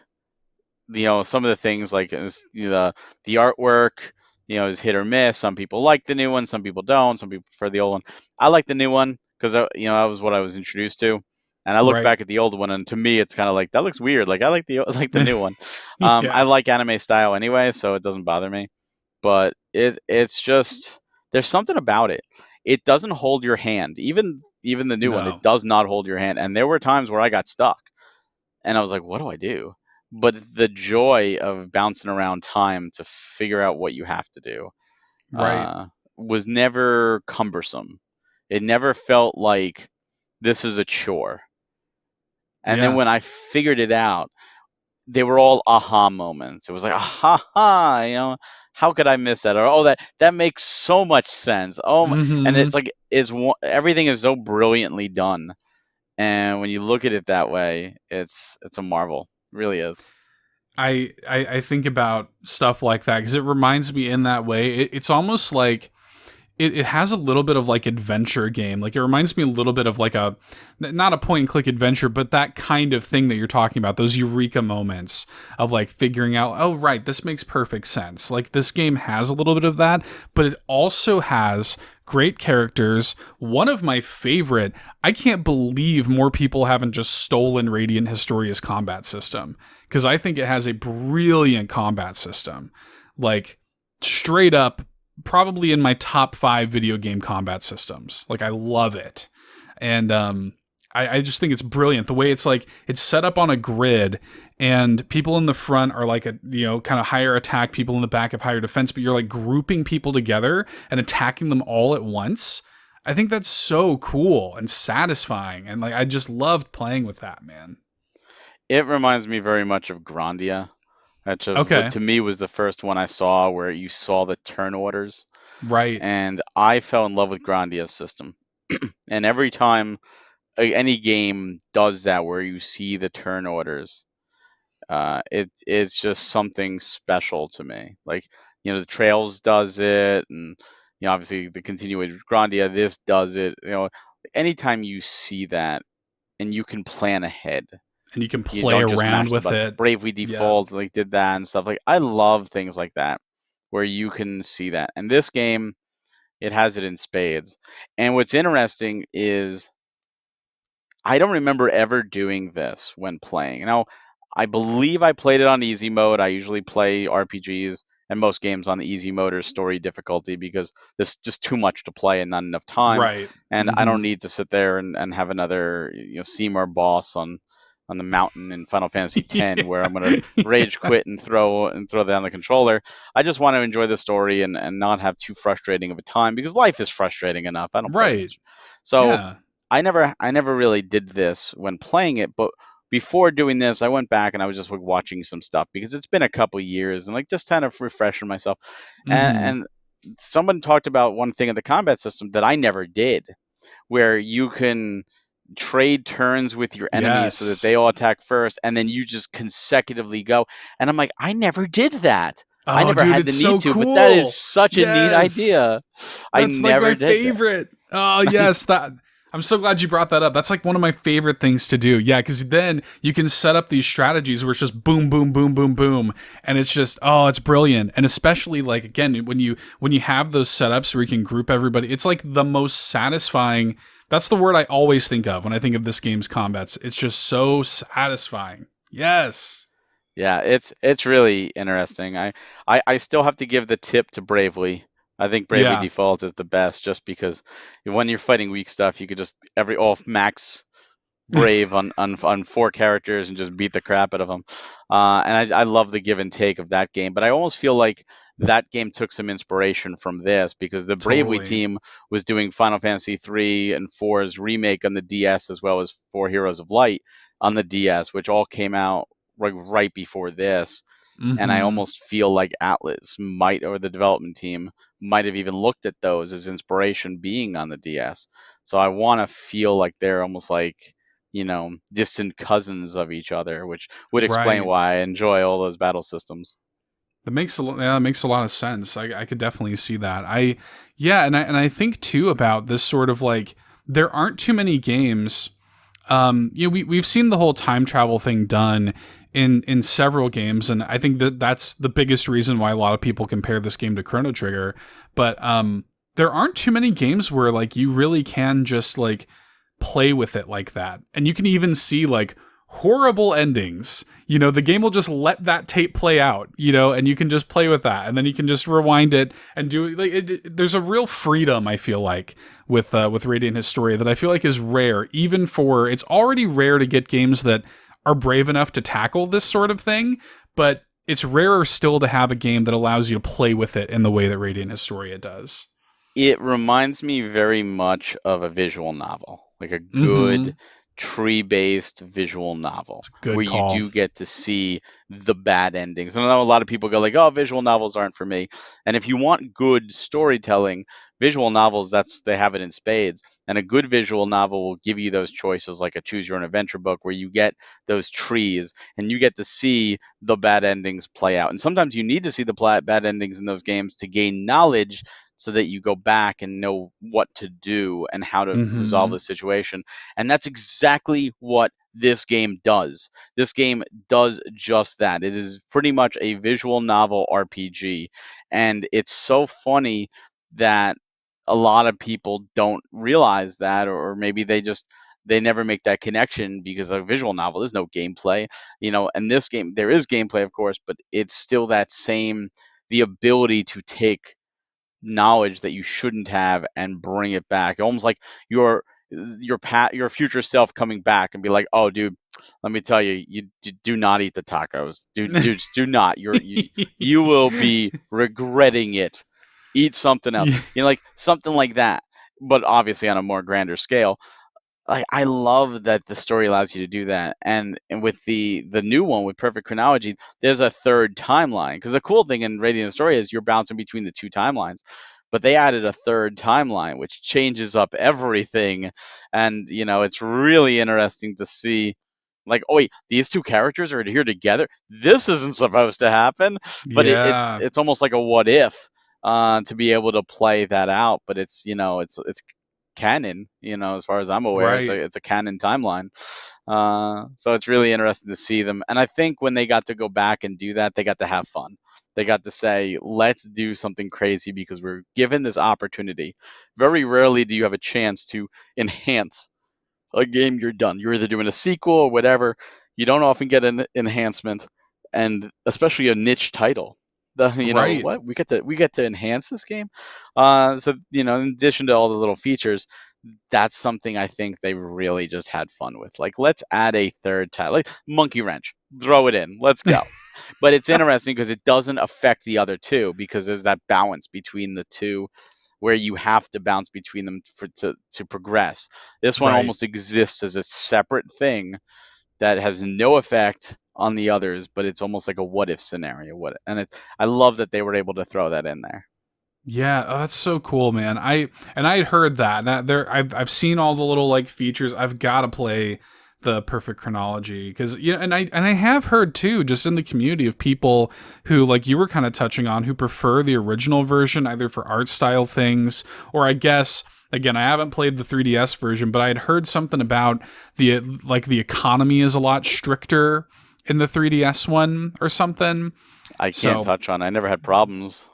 some of the things like the artwork, is hit or miss. Some people like the new one, some people don't. Some people prefer the old one. I like the new one because that was what I was introduced to. And I look Right. back at the old one, and to me, it's kind of like that looks weird. Like I like the like the new one. I Yeah. like anime style anyway, so it doesn't bother me. But it's just there's something about it. It doesn't hold your hand. Even the new one, it No. does not hold your hand. And there were times where I got stuck and I was like, what do I do? But the joy of bouncing around time to figure out what you have to do Right. uh, was never cumbersome. It never felt like this is a chore. And then Yeah. when I figured it out, they were all aha moments. It was like, aha, ha, how could I miss that? Or oh, that makes so much sense. And Mm-hmm. it's like everything is so brilliantly done. And when you look at it that way, it's a marvel. It really is. I think about stuff like that because it reminds me in that way. It's almost like it has a little bit of like adventure game. Like it reminds me a little bit of like a, not a point and click adventure, but that kind of thing that you're talking about, those eureka moments of like figuring out, oh, right, this makes perfect sense. Like this game has a little bit of that, but it also has great characters. One of my favorite, I can't believe more people haven't just stolen Radiant Historia's combat system, because I think it has a brilliant combat system. Like straight up, probably in my top 5 video game combat systems. Like I love it. And I just think it's brilliant. The way it's like, it's set up on a grid, and people in the front are like, kind of higher attack, people in the back have higher defense, but you're like grouping people together and attacking them all at once. I think that's so cool and satisfying. And like, I just loved playing with that, man. It reminds me very much of Grandia. That just, Okay. to me, was the first one I saw where you saw the turn orders. Right. And I fell in love with Grandia's system. And every time any game does that where you see the turn orders, it is just something special to me. Like, the Trails does it, and obviously the continuation of Grandia, this does it. Anytime you see that and you can plan ahead, And you can you play don't just around match with like it. Bravely Yeah. Default like did that and stuff. Like, I love things like that where you can see that. And this game, it has it in spades. And what's interesting is I don't remember ever doing this when playing. Now, I believe I played it on easy mode. I usually play RPGs and most games on the easy mode or story difficulty because there's just too much to play and not enough time. Right. And I don't Mm-hmm. need to sit there and have another Seymour boss on the mountain in Final Fantasy X where I'm gonna rage quit and throw down the controller. I just want to enjoy the story and not have too frustrating of a time because life is frustrating enough. I don't play Right. this. So Yeah. I never really did this when playing it, but before doing this, I went back and I was just like watching some stuff because it's been a couple years and like just kind of refreshing myself. And, Mm-hmm. and someone talked about one thing in the combat system that I never did, where you can trade turns with your enemies so that Yes. they all attack first and then you just consecutively go. And I'm like, I never did that. I Oh, never dude, had it's the need so to, but that is cool. such a neat Yes. idea. I That's like my never did that. favorite. Oh, yes, that I'm so glad you brought that up. That's like one of my favorite things to do. Yeah, cuz then you can set up these strategies where it's just boom boom boom boom boom, and it's just, oh, it's brilliant. And especially like, again, when you have those setups where you can group everybody, it's like the most satisfying. That's the word I always think of when I think of this game's combats. It's just so satisfying. Yes. Yeah, it's really interesting. I still have to give the tip to Bravely. I think Bravely Yeah. Default is the best just because when you're fighting weak stuff, you could just every off max Brave on 4 characters and just beat the crap out of them. And I love the give and take of that game, but I almost feel like that game took some inspiration from this because the Bravely Totally. team was doing Final Fantasy 3 and 4's remake on the DS as well as 4 Heroes of Light on the DS, which all came out like right before this. And I Mhm. almost feel like Atlas might, or the development team might have even looked at those as inspiration being on the DS. So I want to feel like they're almost like, distant cousins of each other, which would explain Right. why I enjoy all those battle systems. That makes a lot of sense. I could definitely see that. Yeah, and I think too about this sort of like, there aren't too many games. We've seen the whole time travel thing done in several games, and I think that's the biggest reason why a lot of people compare this game to Chrono Trigger. But there aren't too many games where like you really can just like play with it like that, and you can even see like horrible endings. The game will just let that tape play out, and you can just play with that, and then you can just rewind it and do like there's a real freedom, I feel like, with Radiant Historia that I feel like is rare. Even for, it's already rare to get games that are brave enough to tackle this sort of thing, but it's rarer still to have a game that allows you to play with it in the way that Radiant Historia does. It reminds me very much of a visual novel, like a Mm-hmm. good tree-based visual novel where Good you call. do get to see the bad endings. And I know a lot of people go like, "Oh, visual novels aren't for me." And if you want good storytelling, visual novels, they have it in spades. And a good visual novel will give you those choices, like a choose your own adventure book, where you get those trees and you get to see the bad endings play out. And sometimes you need to see the bad endings in those games to gain knowledge so that you go back and know what to do and how to resolve Mm-hmm. the situation. And that's exactly what this game does. This game does just that. It is pretty much a visual novel RPG. And it's so funny that a lot of people don't realize that, or maybe they never make that connection because a visual novel, there's no gameplay, and this game, there is gameplay, of course, but it's still that same, the ability to take knowledge that you shouldn't have and bring it back. Almost like your future self coming back and be like, "Oh, dude, let me tell you, do not eat the tacos. Do not. You will be regretting it. Eat something else. Yeah. Like something like that." But obviously on a more grander scale. Like, I love that the story allows you to do that, and with the new one with perfect chronology, there's a third timeline. Because the cool thing in Radiant Historia is you're bouncing between the two timelines, but they added a third timeline which changes up everything, and it's really interesting to see. Like, oh wait, these two characters are here together. This isn't supposed to happen, but it's Yeah. it's almost like a what if, to be able to play that out. But it's canon, as far as I'm aware. It's a Right. it's a canon timeline. So it's really interesting to see them. And I think when they got to go back and do that, they got to have fun. They got to say, let's do something crazy because we're given this opportunity. Very rarely do you have a chance to enhance a game you're done. You're either doing a sequel or whatever. You don't often get an enhancement, and especially a niche title. Right. What we get to enhance this game. So in addition to all the little features, that's something I think they really just had fun with. Like, let's add a third title, like Monkey Wrench, throw it in, let's go. But it's interesting because it doesn't affect the other two, because there's that balance between the two where you have to bounce between them to progress. This one Right. almost exists as a separate thing that has no effect on the others, but it's almost like a what if scenario. I love that they were able to throw that in there. Yeah, oh, that's so cool, man. I had heard that. I've seen all the little like features. I've got to play the perfect chronology because and I have heard too, just in the community, of people who, like you were kind of touching on, who prefer the original version either for art style things, or I guess, again, I haven't played the 3DS version, but I had heard something about the economy is a lot stricter in the 3DS one or something. I can't So touch on. I never had problems.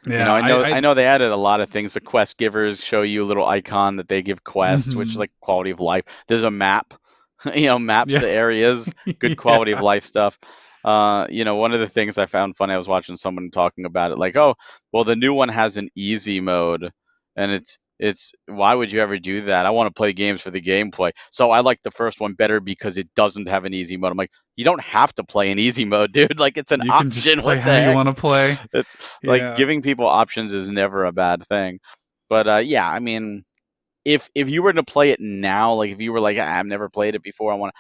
yeah, I know they added a lot of things. The quest givers show you a little icon that they give quests, which is mhm. like quality of life. There's a map, maps Yeah. to areas, good quality of Yeah. life stuff. One of the things I found funny, I was watching someone talking about it, like, oh, well, the new one has an easy mode, and it's why would you ever do that? I want to play games for the gameplay. So I like the first one better because it doesn't have an easy mode. I'm like, you don't have to play an easy mode, dude. Like, it's an You can just option. play What how the you heck? want to play. It's like Yeah. giving people options is never a bad thing. But yeah, I mean, if you were to play it now, like if you were like, I've never played it before,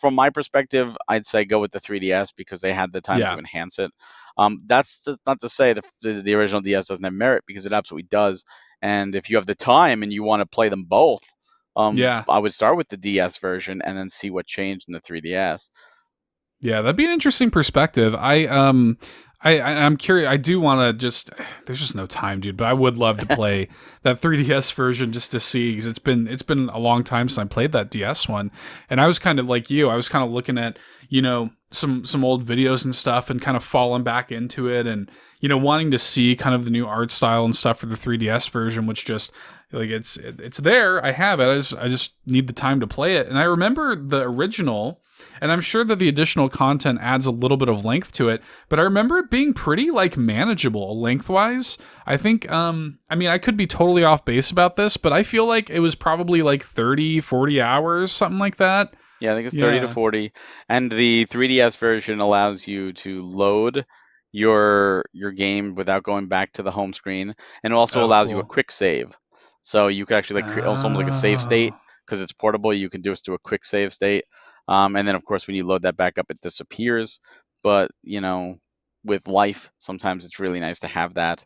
from my perspective, I'd say go with the 3DS because they had the time to Yeah. enhance it. That's just not to say the original DS doesn't have merit, because it absolutely does. And if you have the time and you want to play them both, Yeah. I would start with the DS version and then see what changed in the 3DS. Yeah, that'd be an interesting perspective. I'm curious. I do want to just. There's just no time, dude. But I would love to play that 3DS version just to see, because it's been a long time since I played that DS one, and I was kind of like you. I was kind of looking at some old videos and stuff, and kind of falling back into it, and wanting to see kind of the new art style and stuff for the 3DS version, which just like it's there. I have it. I just need the time to play it. And I remember the original. And I'm sure that the additional content adds a little bit of length to it, but I remember it being pretty like manageable lengthwise. I think I mean, I could be totally off base about this, but I feel like it was probably like 30, 40 hours, something like that. Yeah, I think it's 30 to Yeah. 40, and the 3DS version allows you to load your game without going back to the home screen, and it also Oh, allows you a cool. quick save. So you can actually like create almost like a save state, Oh. because it's portable. You can do it to a quick save state, and then of course when you load that back up, it disappears. But with life, sometimes it's really nice to have that.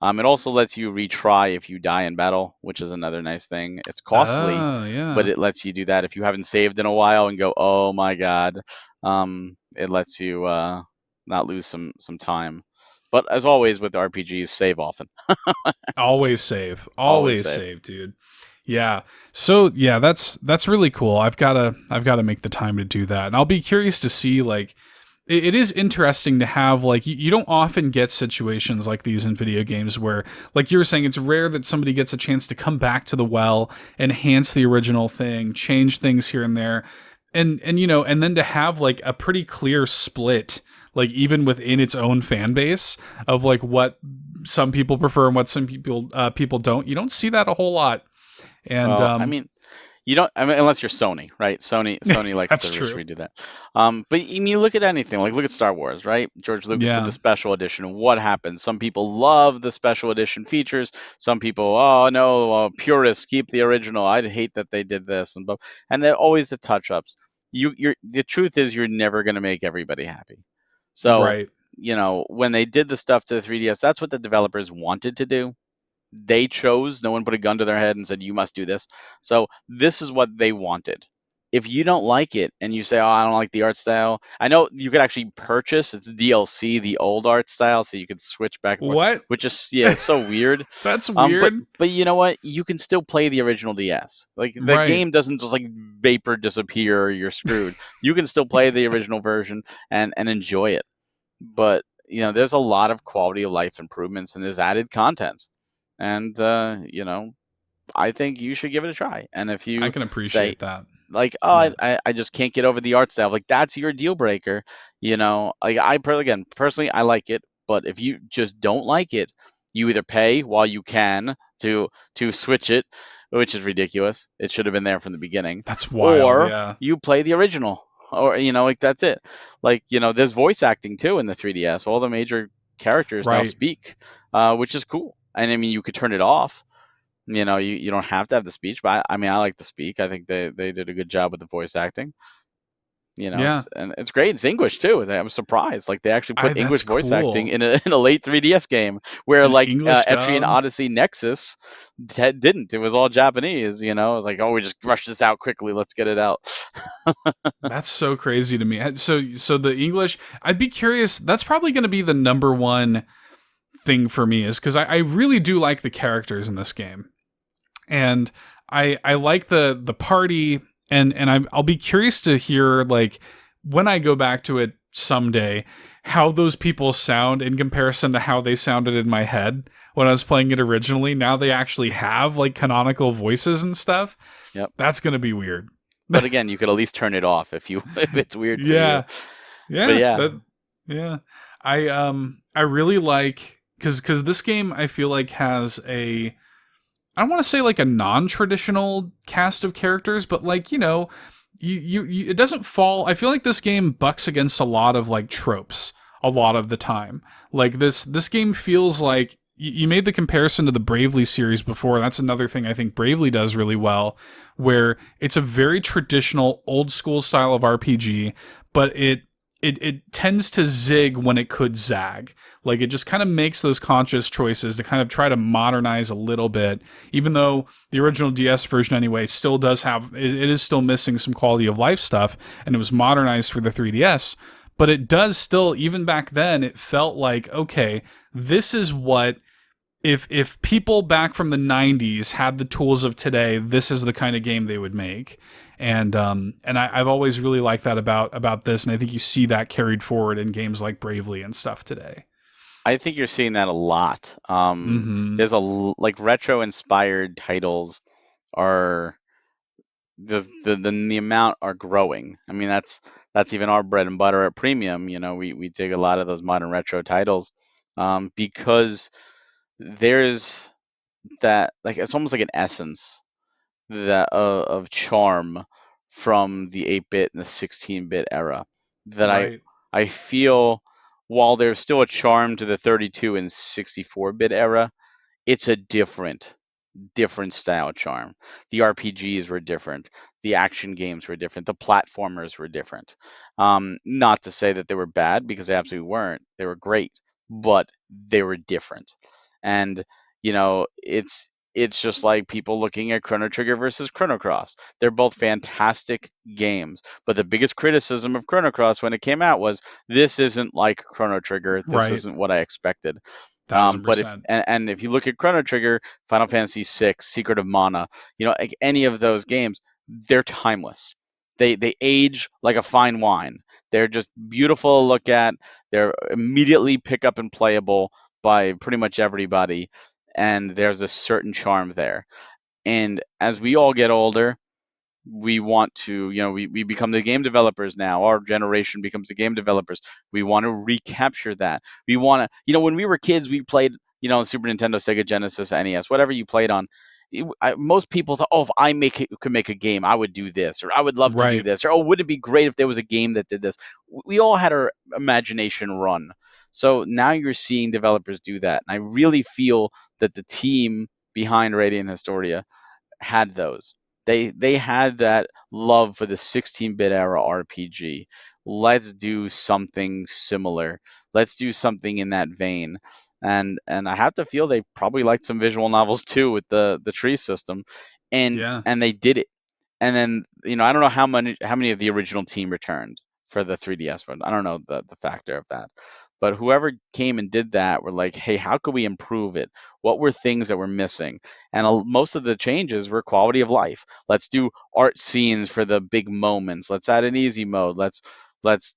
It also lets you retry if you die in battle, which is another nice thing. It's costly, Oh, but yeah. it lets you do that if you haven't saved in a while and go, oh my god. It lets you not lose some time. But as always with RPGs, save often. Always save. Always Always save. save, dude. Yeah. So yeah, that's really cool. I've gotta make the time to do that. And I'll be curious to see like it is interesting to have like you don't often get situations like these in video games where like you were saying it's rare that somebody gets a chance to come back to the well, enhance the original thing, change things here and there. And you know, and then to have like a pretty clear split like even within its own fan base of like what some people prefer and what some people don't. You don't see that a whole lot. And Well, I mean, you don't. I mean, unless you're Sony, right? Sony likes that's to just true. redo that. But I mean, look at anything. Like look at Star Wars, right? George Lucas did the Yeah. special edition. What happened? Some people love the special edition features. Some people, oh no, purists keep the original. I hate that they did this and they're always the touch ups. The truth is you're never gonna make everybody happy. So Right. when they did the stuff to the 3DS, that's what the developers wanted to do. They chose. No one put a gun to their head and said, you must do this. So this is what they wanted. If you don't like it and you say, oh, I don't like the art style, I know you could actually purchase it's DLC, the old art style, so you could switch back and forth, What? which is, yeah, it's so weird. That's But weird. you know what? You can still play the original DS. Like the Right. game doesn't just like vapor disappear or you're screwed. You can still play the original version and enjoy it. But there's a lot of quality of life improvements and there's added content. And I think you should give it a try. And if I you can say appreciate that. like, oh, Yeah. I just can't get over the art style, like that's your deal breaker. Like again, personally, I like it, but if you just don't like it, you either pay while you can to switch it, which is ridiculous. It should have been there from the beginning, That's wild. or Yeah. you play the original, or like that's it. Like there's voice acting too in the 3DS. All the major characters now Right. speak, which is cool. And I mean, you could turn it off. You don't have to have the speech, but I mean, I like the speak. I think they did a good job with the voice acting. Yeah. It's great. It's English too. I was surprised. Like they actually put That's English voice acting cool. in a late 3DS game, where An like English Etrian dub. Odyssey Nexus didn't. It was all Japanese. It was like, oh, we just rush this out quickly. Let's get it out. That's so crazy to me. So the English, I'd be curious. That's probably going to be the number one thing for me is because I really do like the characters in this game. And I like the party and I'll be curious to hear like when I go back to it someday how those people sound in comparison to how they sounded in my head when I was playing it originally. Now they actually have like canonical voices and stuff. Yep. That's gonna be weird. But again, you could at least turn it off if you if it's weird for you. Yeah, But yeah, yeah, that yeah. I really like because this game I feel like has a I don't want to say like a non-traditional cast of characters, but like you it doesn't fall. I feel like this game bucks against a lot of like tropes a lot of the time. Like this game feels like you made the comparison to the Bravely series before. That's another thing I think Bravely does really well, where it's a very traditional old school style of RPG, but it tends to zig when it could zag. Like it just kind of makes those conscious choices to kind of try to modernize a little bit, even though the original DS version anyway still does have it is still missing some quality of life stuff, and it was modernized for the 3DS. But it does still, even back then, it felt like okay, this is what if people back from the 90s had the tools of today, this is the kind of game they would make. And I've always really liked that about this, and I think you see that carried forward in games like Bravely and stuff today. I think you're seeing that a lot. Mm-hmm. There's like retro inspired titles are the amount are growing. I mean, that's even our bread and butter at Premium. We dig a lot of those modern retro titles, because there's that, like, it's almost like an essence that of charm from the 8-bit and the 16-bit era that Right. I feel, while there's still a charm to the 32 and 64-bit era, it's a different style charm. The RPGs were different. The action games were different. The platformers were different. Not to say that they were bad, because they absolutely weren't. They were great, but they were different. And it's just like people looking at Chrono Trigger versus Chrono Cross. They're both fantastic games, but the biggest criticism of Chrono Cross when it came out was this isn't like Chrono Trigger. This Right. isn't what I expected. Thousand But if percent. and if you look at Chrono Trigger, Final Fantasy VI, Secret of Mana, like any of those games, they're timeless. They age like a fine wine. They're just beautiful to look at. They're immediately pick up and playable by pretty much everybody, and there's a certain charm there. And as we all get older, we want to, we become the game developers now. Our generation becomes the game developers. We want to recapture that. We want to, when we were kids, we played, Super Nintendo, Sega Genesis, NES, whatever you played on. Most people thought, oh, if could make a game, I would do this, or I would love to do Right. this, or oh, would it be great if there was a game that did this? We all had our imagination run. So now you're seeing developers do that. And I really feel that the team behind Radiant Historia had those. They had that love for the 16-bit era RPG. Let's do something similar. Let's do something in that vein. And I have to feel they probably liked some visual novels too with the tree system, and Yeah. and they did it. And then I don't know how many of the original team returned for the 3DS one. I don't know the factor of that. But whoever came and did that were like, hey, how could we improve it? What were things that were missing? And most of the changes were quality of life. Let's do art scenes for the big moments. Let's add an easy mode. Let's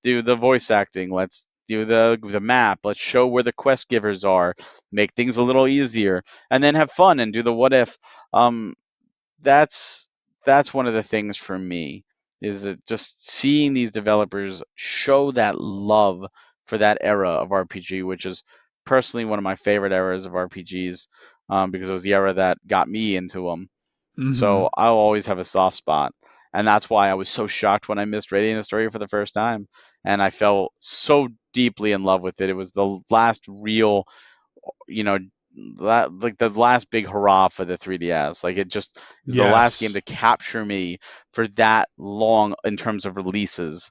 do the voice acting. Let's do the map. Let's show where the quest givers are. Make things a little easier, and then have fun and do the what if. That's that's one of the things for me, is that just seeing these developers show that love for that era of RPG, which is personally one of my favorite eras of RPGs, because it was the era that got me into them. Hmm. So I'll always have a soft spot. And that's why I was so shocked when I missed Radiant Historia for the first time. And I fell so deeply in love with it. It was the last real, you know, like the last big hurrah for the 3DS. Like it just is the last game Yes. to capture me for that long in terms of releases.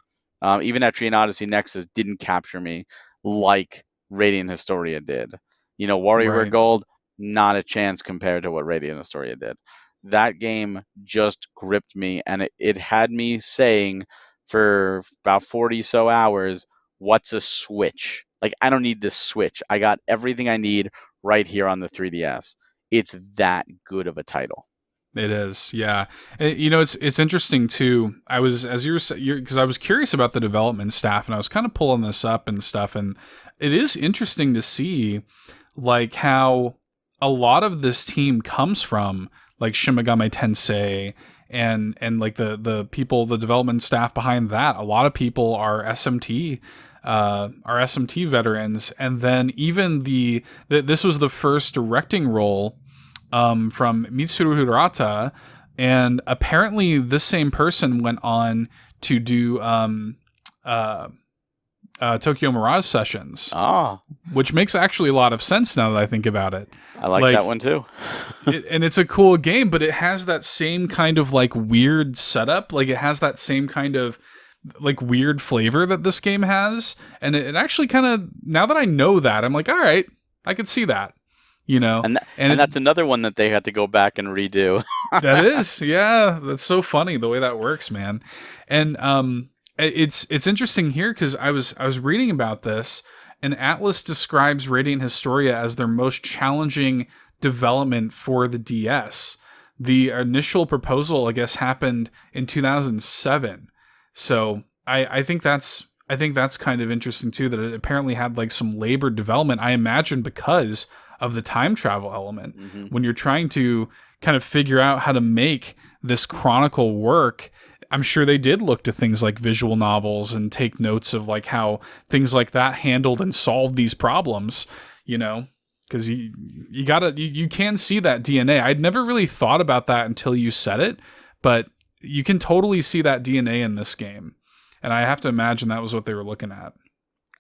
Even Etrian Odyssey Nexus didn't capture me like Radiant Historia did. WarioWare Right. Gold, not a chance compared to what Radiant Historia did. That game just gripped me, and it had me saying for about 40 so hours, what's a Switch? Like, I don't need this Switch. I got everything I need right here on the 3DS. It's that good of a title. It is, yeah. It's interesting too. I was as you were because I was curious about the development staff, and I was kind of pulling this up and stuff, and it is interesting to see like how a lot of this team comes from like Shimigami Tensei and like the people, the development staff behind that. A lot of people are SMT veterans, and then even this was the first directing role from Mitsuru Hirata, and apparently this same person went on to do uh, Tokyo Mirage Sessions, Ah, which makes actually a lot of sense now that I think about it. I like that Like, one too. and it's a cool game, but it has that same kind of like weird setup. Like, it has that same kind of like weird flavor that this game has, and it actually kind of, now that I know that, I'm like, all right, I could see that. and And and that's another one that they had to go back and redo. that is, yeah, that's so funny the way that works, man. And it's interesting here because I was reading about this, and Atlas describes Radiant Historia as their most challenging development for the DS. The initial proposal, I guess, happened in 2007. So I think that's kind of interesting too, that it apparently had like some labored development. I imagine because of the time travel element. Hmm. When you're trying to kind of figure out how to make this chronicle work, I'm sure they did look to things like visual novels and take notes of like how things like that handled and solved these problems, because you can see that DNA. I'd never really thought about that until you said it, but you can totally see that DNA in this game. And I have to imagine that was what they were looking at.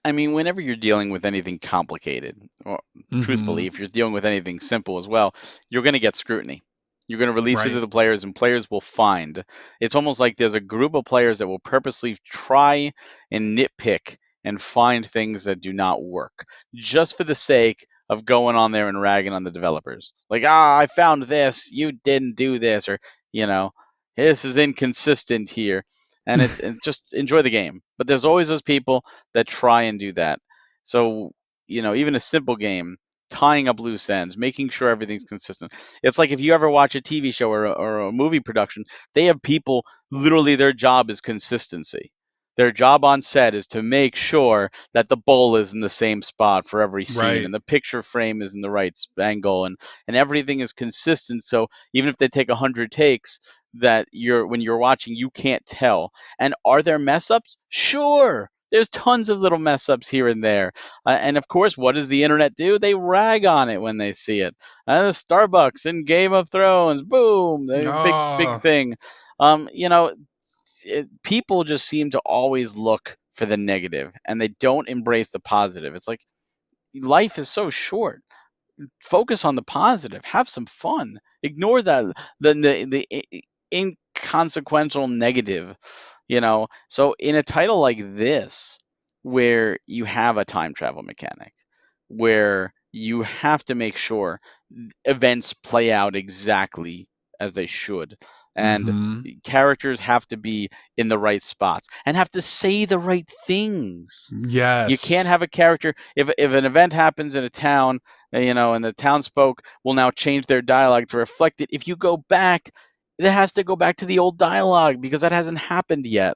I mean, whenever you're dealing with anything complicated, or Mm-hmm. truthfully, if you're dealing with anything simple as well, you're going to get scrutiny. You're going to release it to Right. the players, and players will find. It's almost like there's a group of players that will purposely try and nitpick and find things that do not work, just for the sake of going on there and ragging on the developers. Like, ah, I found this, you didn't do this, or you know, this is inconsistent here, and it's just enjoy the game. But there's always those people that try and do that. So even a simple game, tying up loose ends, making sure everything's consistent. It's like if you ever watch a TV show or a movie production, they have people literally their job is consistency. Their job on set is to make sure that the bowl is in the same spot for every scene Right. and the picture frame is in the right angle and everything is consistent. So even if they take 100 takes, that when you're watching, you can't tell. And are there mess ups? Sure. There's tons of little mess ups here and there. And of course, what does the internet do? They rag on it when they see it. Starbucks in Game of Thrones, boom, big Oh, thing. You know, people just seem to always look for the negative and they don't embrace the positive. It's like life is so short. Focus on the positive. Have some fun. Ignore the inconsequential negative. So in a title like this, where you have a time travel mechanic, where you have to make sure events play out exactly as they should, and mm-hmm. characters have to be in the right spots and have to say the right things. You can't Yes. have a character if an event happens in a town, and the townsfolk will now change their dialogue to reflect it. If you go back, it has to go back to the old dialogue because that hasn't happened yet.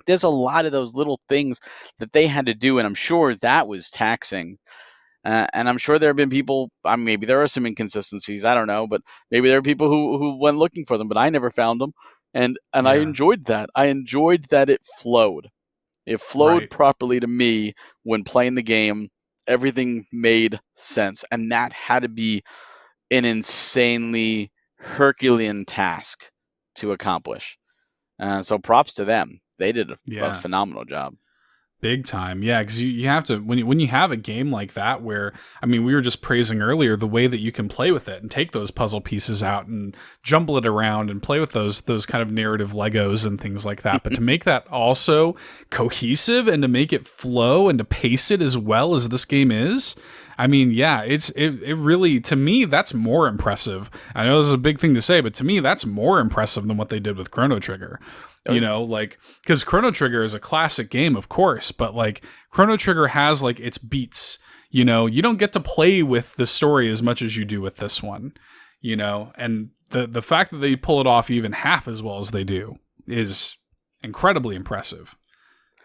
There's a lot of those little things that they had to do, and I'm sure that was taxing. And I'm sure there have been people. Maybe there are some inconsistencies. I don't know, but maybe there are people who went looking for them, but I never found them, and I Yeah. enjoyed that. I enjoyed that it flowed. It flowed Right. properly to me when playing the game. Everything made sense, and that had to be an insanely Herculean task to accomplish. So props to them. They did a Yeah. phenomenal job. Big time, yeah, because you have to when you have a game like that where we were just praising earlier the way that you can play with it and take those puzzle pieces out and jumble it around and play with those kind of narrative Legos and things like that. But to make that also cohesive and to make it flow and to pace it as well as this game is, yeah, it really, to me, that's more impressive. I know this is a big thing to say, but to me, that's more impressive than what they did with Chrono Trigger. Like, because Chrono Trigger is a classic game, of course, but like Chrono Trigger has like its beats. You don't get to play with the story as much as you do with this one. And the fact that they pull it off even half as well as they do is incredibly impressive.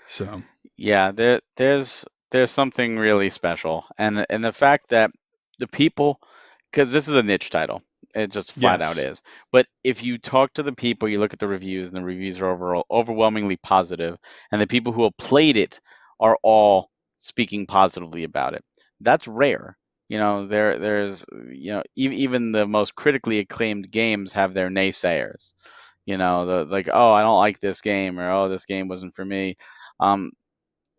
So Yeah, there's something really special, and the fact that the people, because this is a niche title, it just flat out yes, is. But if you talk to the people, you look at the reviews, and the reviews are overall overwhelmingly positive, and the people who have played it are all speaking positively about it. That's rare. There's even the most critically acclaimed games have their naysayers. Like, oh, I don't like this game, or oh, this game wasn't for me. Um,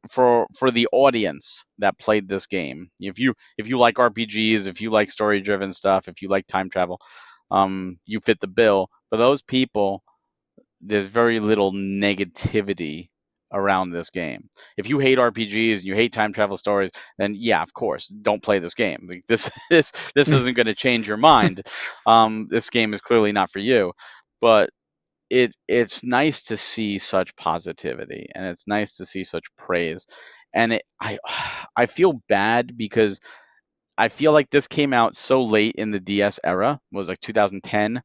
for the audience that played this game. If you like RPGs, if you like story driven stuff, if you like time travel, you fit the bill. For those people, there's very little negativity around this game. If you hate RPGs and you hate time travel stories, then yeah, of course, don't play this game. Like, this isn't going to change your mind. This game is clearly not for you. But it's nice to see such positivity and it's nice to see such praise. And I feel bad because I feel like this came out so late in the DS era. It was like 2010.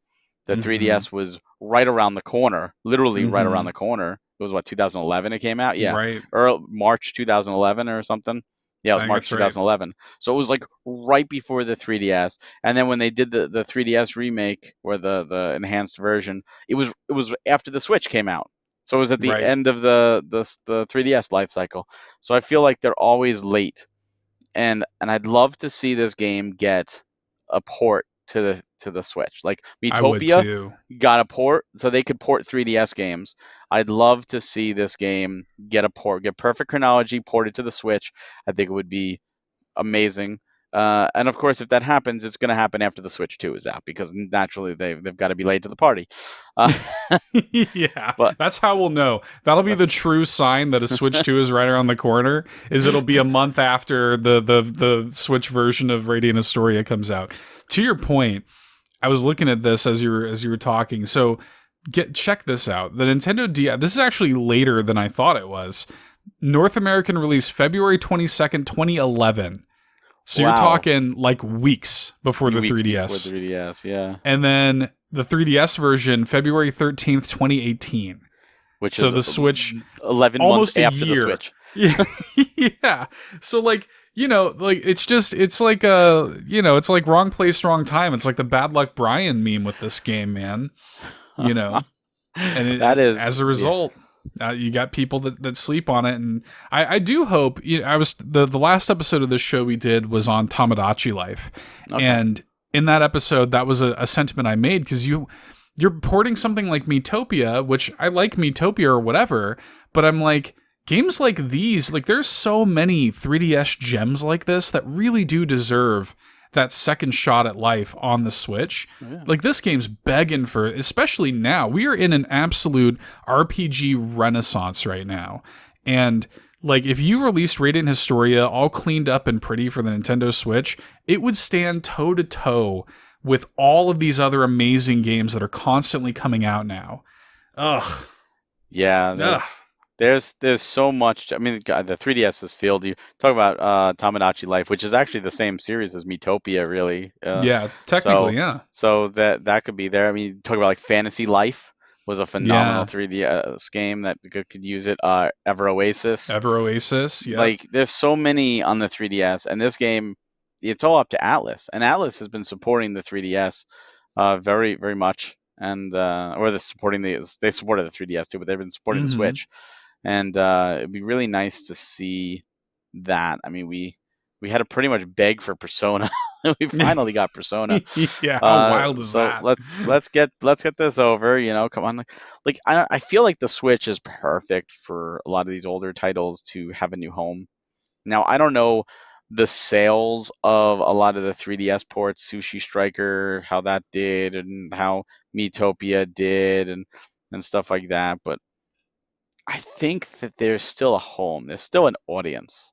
The mm-hmm. 3DS was right around the corner, literally right around Mm-hmm. the corner. It was what, 2011 it came out? Yeah. Right. Or March 2011 or something. Yeah, it I was think March that's right. 2011. So it was like right before the 3DS. And then when they did the 3DS remake or the enhanced version, it was after the Switch came out. So it was at the Right. end of the 3DS life cycle. So I feel like they're always late, and I'd love to see this game get a port to the Switch. Like I would Metopia too. got a port, so they could port 3DS games. I'd love to see this game get a port, get Perfect Chronology ported to the Switch. I think it would be amazing. And of course, if that happens, it's going to happen after the Switch 2 is out because naturally they've got to be late to the party. Uh, Yeah, but that's how we'll know. That'll be the that's true sign that a Switch 2 is right around the corner. Is it'll be a month after the Switch version of Radiant Historia comes out. To your point, I was looking at this as you were talking. So check this out. The Nintendo DS. This is actually later than I thought it was. North American release February 22nd, 2011. So you're wow. talking like weeks before the 3DS. Before the 3DS, yeah. And then the 3DS version, February 13th, 2018. Which so is the Switch 11 almost months after a year. the Switch. Yeah. So like, like it's like it's like wrong place, wrong time. It's like the Bad Luck Brian meme with this game, man. And that is as a result, you got people that sleep on it, and I do hope. I was the last episode of this show we did was on Tamagotchi Life, and in that episode, that was a sentiment I made because you're porting something like Miitopia, which I like Miitopia or whatever, but I'm like games like these, like there's so many 3DS gems like this that really do deserve that second shot at life on the Switch. Yeah. Like this game's begging for, especially now. We are in an absolute RPG renaissance right now. And like if you released Radiant Historia all cleaned up and pretty for the Nintendo Switch, it would stand toe to toe with all of these other amazing games that are constantly coming out now. Ugh. Yeah. There's so much. I mean, God, the 3DS is filled. You talk about Tamagotchi Life, which is actually the same series as Miitopia, really. Yeah, technically, yeah. So that could be there. I mean, talk about like Fantasy Life was a phenomenal 3DS game that could use it. Ever Oasis, yeah. Like there's so many on the 3DS, and this game, it's all up to Atlas, and Atlas has been supporting the 3DS very, very much, and or they supported the 3DS too, but they've been supporting the Switch. And it'd be really nice to see that. I mean, we had to pretty much beg for Persona. We finally got Persona. Yeah, how wild is that? Let's get this over. Come on, like I feel like the Switch is perfect for a lot of these older titles to have a new home. Now I don't know the sales of a lot of the 3DS ports, Sushi Striker, how that did, and how Miitopia did, and stuff like that, but I think that there's still a home. There's still an audience.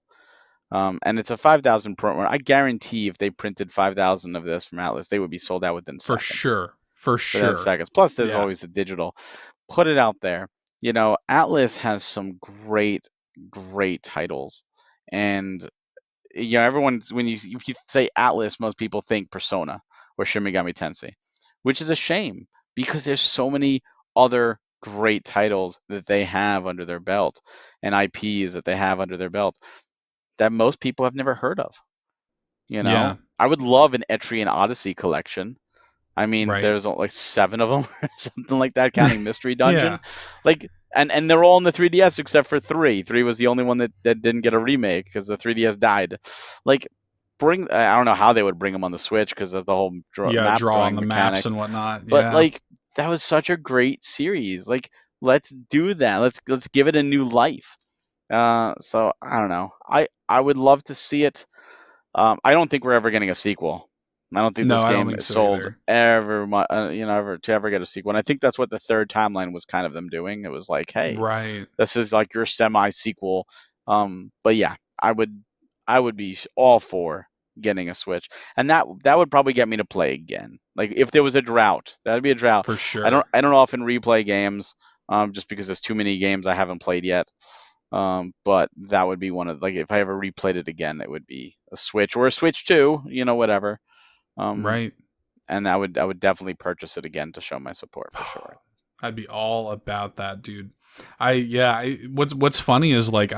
And it's a 5,000 print run. I guarantee if they printed 5,000 of this from Atlas, they would be sold out within seconds. For sure. Seconds. Plus, there's always the digital. Put it out there. Atlas has some great, great titles. And, everyone, if you say Atlas, most people think Persona or Shin Megami Tensei, which is a shame because there's so many other great titles that they have under their belt and IPs that they have under their belt that most people have never heard of. I would love an Etrian Odyssey collection. I mean, there's like 7 of them or something like that, counting Mystery Dungeon. Like, and they're all in the 3DS except for 3. 3 was the only one that didn't get a remake because the 3DS died. Like, I don't know how they would bring them on the Switch because of the whole draw on the mechanic. Maps and whatnot. But like, that was such a great series. Like, let's do that. Let's give it a new life. So I don't know. I would love to see it. I don't think we're ever getting a sequel. I don't think this game is sold ever get a sequel. And I think that's what the third timeline was kind of them doing. It was like, hey, this is like your semi-sequel. But yeah, I would be all for getting a Switch, and that would probably get me to play again. Like if there was a drought, that'd be a drought for sure. I don't often replay games, just because there's too many games I haven't played yet. But that would be one of, like, if I ever replayed it again, it would be a Switch or a Switch 2, whatever. And I would definitely purchase it again to show my support for sure. I'd be all about that, dude. What's funny is like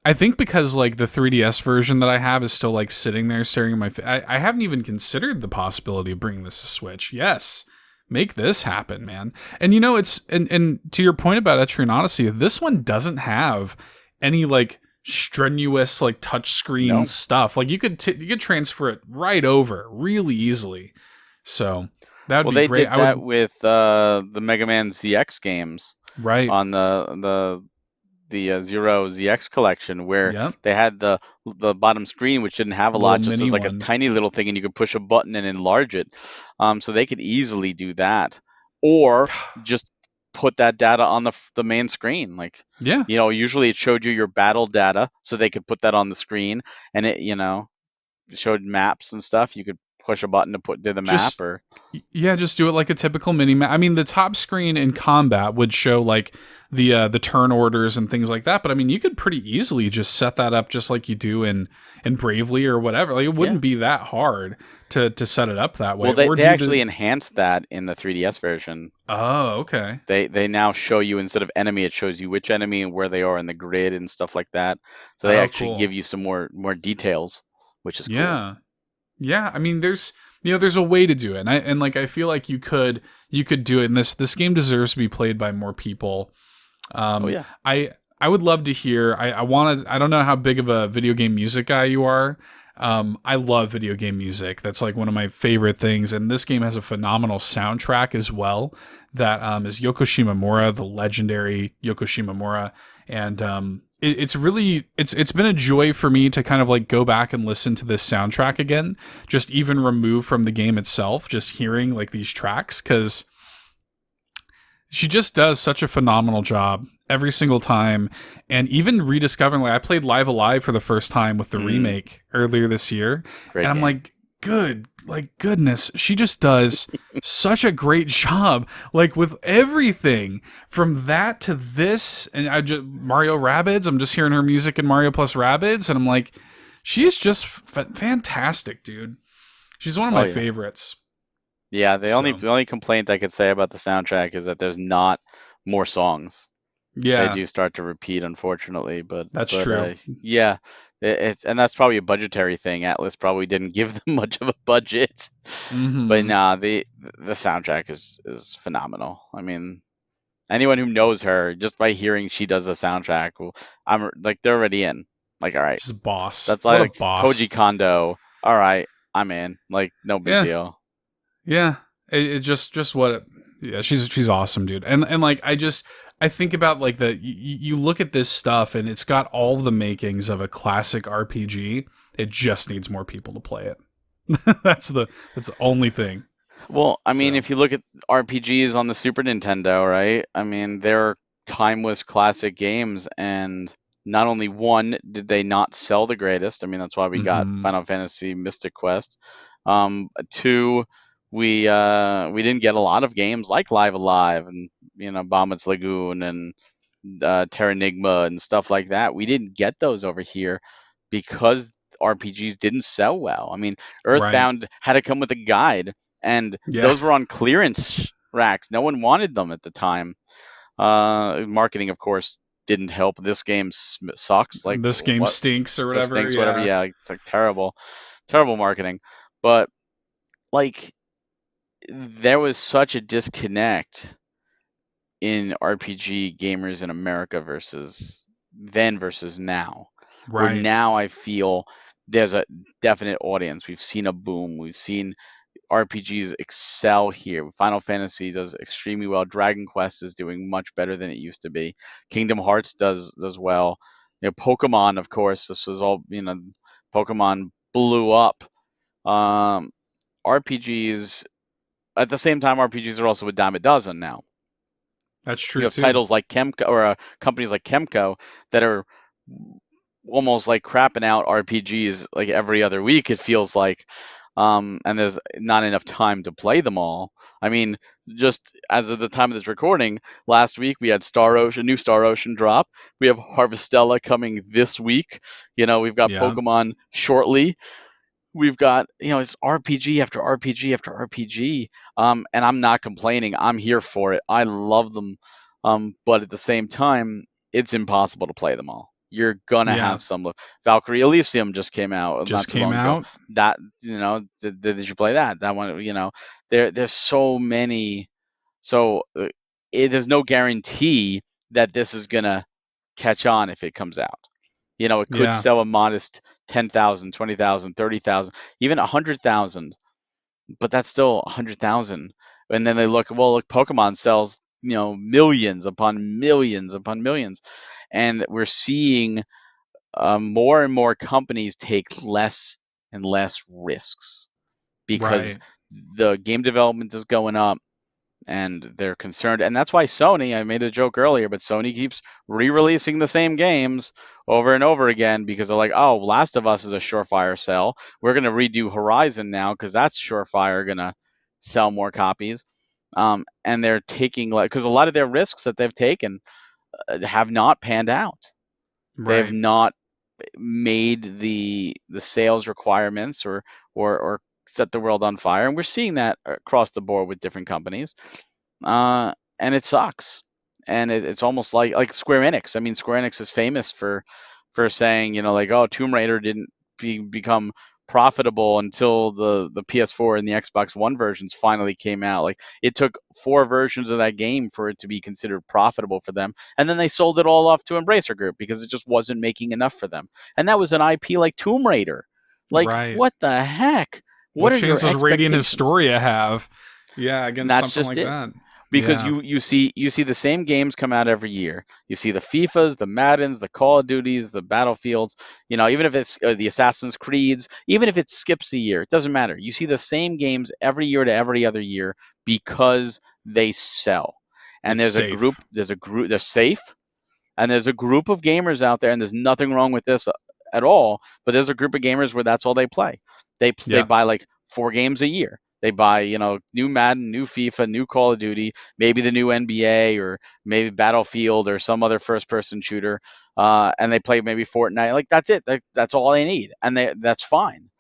I think because like the 3DS version that I have is still like sitting there staring at my face. I haven't even considered the possibility of bringing this to Switch. Yes, make this happen, man. And it's and to your point about Etrian Odyssey, this one doesn't have any like strenuous like touchscreen stuff. Like you could transfer it right over really easily. So that would be great. They did that with the Mega Man ZX games, right? On the the Zero ZX collection, where Yep. they had the bottom screen, which didn't have a Little lot, just mini as like a one. tiny little thing, and you could push a button and enlarge it. So they could easily do that, or just put that data on the main screen. Like, Yeah. usually it showed you your battle data, so they could put that on the screen, and it showed maps and stuff. You could push a button to do the map, Just or yeah, just do it like a typical mini map. I mean, the top screen in combat would show like the turn orders and things like that. But I mean, you could pretty easily just set that up just like you do in Bravely or whatever. Like it yeah. wouldn't be that hard to set it up that way, Well, they, or they do actually the. enhanced that in the 3DS version. Oh, okay. They now show you, instead of enemy, it shows you which enemy and where they are in the grid and stuff like that. So they Oh, actually give cool. you some more details, which is cool. Yeah. Yeah, I mean, there's a way to do it, and like I feel like you could do it, and this game deserves to be played by more people. Oh yeah. I would love to hear. I want to. I don't know how big of a video game music guy you are. I love video game music. That's like one of my favorite things, and this game has a phenomenal soundtrack as well. That is Yoko Shimomura, the legendary Yoko Shimomura, and it's really it's been a joy for me to kind of like go back and listen to this soundtrack again, just even removed from the game itself, just hearing like these tracks, because she just does such a phenomenal job every single time. And even rediscovering, like I played Live Alive for the first time with the remake earlier this year, Great and I'm game. like, goodness, she just does such a great job, like with everything from that to this. And Mario Rabbids, I'm just hearing her music in Mario plus Rabbids, and I'm like, she is just fantastic, dude. She's one of my favorites. Yeah, the only So, the only complaint I could say about the soundtrack is that there's not more songs. They yeah, do start to repeat, unfortunately, but that's true. yeah, it's, and that's probably a budgetary thing. Atlas probably didn't give them much of a budget, but Hmm. nah, the soundtrack is phenomenal. I mean, anyone who knows her, just by hearing she does the soundtrack, well, I'm like, they're already in. Like, all right, She's a boss. that's What a like boss. Koji Kondo. All right, I'm in. Like, no big Yeah. deal. Yeah, it just what. Yeah, she's awesome, dude. And like I think about like you look at this stuff and it's got all the makings of a classic RPG. It just needs more people to play it. That's the only thing. Well, I mean, So if you look at RPGs on the Super Nintendo, right? I mean, they're timeless classic games, and not only one did they not sell the greatest. I mean, that's why we got hmm Final Fantasy Mystic Quest. Two, we didn't get a lot of games like Live Alive and Bahamut's Lagoon and Terranigma and stuff like that. We didn't get those over here because RPGs didn't sell well. I mean, right. Earthbound had to come with a guide, and Yeah. those were on clearance racks. No one wanted them at the time. Marketing, of course, didn't help. This game sucks. Like, This game what? stinks or Or whatever. stinks, whatever. Yeah. Yeah, it's like terrible, terrible marketing. But like, there was such a disconnect in RPG gamers in America versus then versus now. Where Right. now I feel there's a definite audience. We've seen a boom. We've seen RPGs excel here. Final Fantasy does extremely well. Dragon Quest is doing much better than it used to be. Kingdom Hearts does well. Pokemon, of course, this was all Pokemon blew up. Um, RPGs at the same time, RPGs are also a dime a dozen now. That's You true have too. titles like Kemco, or companies like Kemco, that are almost like crapping out RPGs like every other week, it feels like. And there's not enough time to play them all. I mean, just as of the time of this recording, last week we had new Star Ocean drop. We have Harvestella coming this week. We've got Yeah. Pokemon shortly. We've got, it's RPG after RPG after RPG. And I'm not complaining. I'm here for it. I love them. But at the same time, it's impossible to play them all. You're gonna Yeah. have some. Valkyrie Elysium just came out Just not too came long ago. out. That, did you play that? That one, there's so many. So there's no guarantee that this is gonna catch on if it comes out. It could Yeah. sell a modest 10,000, 20,000, 30,000, even 100,000, but that's still 100,000. And then they look, well, look, Pokemon sells, millions upon millions upon millions. and we're seeing more and more companies take less and less risks because Right. the game development is going up and they're concerned. And that's why Sony, I made a joke earlier, but Sony keeps re-releasing the same games over and over again because they're like, oh, Last of Us is a surefire sell. We're going to redo Horizon now because that's surefire going to sell more copies. And they're taking, like, because a lot of their risks that they've taken have not panned out. They have Right. not made the sales requirements or set the world on fire, and we're seeing that across the board with different companies, and it sucks. And it's almost like Square Enix. I mean, Square Enix is famous for saying, like, oh, Tomb Raider didn't become profitable until the PS4 and the Xbox One versions finally came out. Like, it took 4 versions of that game for it to be considered profitable for them, and then they sold it all off to Embracer Group because it just wasn't making enough for them. And that was an IP like Tomb Raider. Like, Right. what the heck? What What are your chance does Radiant expectations? Historia have? Yeah, And against that's something just like it. that. Because Yeah. you see the same games come out every year. You see the FIFAs, the Maddens, the Call of Duties, the Battlefields. Even if it's the Assassin's Creeds, even if it skips a year, it doesn't matter. You see the same games every year to every other year because they sell. And It's safe. they're safe, and there's a group of gamers out there, and there's nothing wrong with this at all. But there's a group of gamers where that's all they play. They Yeah. buy like 4 games a year. They buy, new Madden, new FIFA, new Call of Duty, maybe the new NBA or maybe Battlefield or some other first-person shooter, and they play maybe Fortnite. Like, that's it. That's all they need, and that's fine.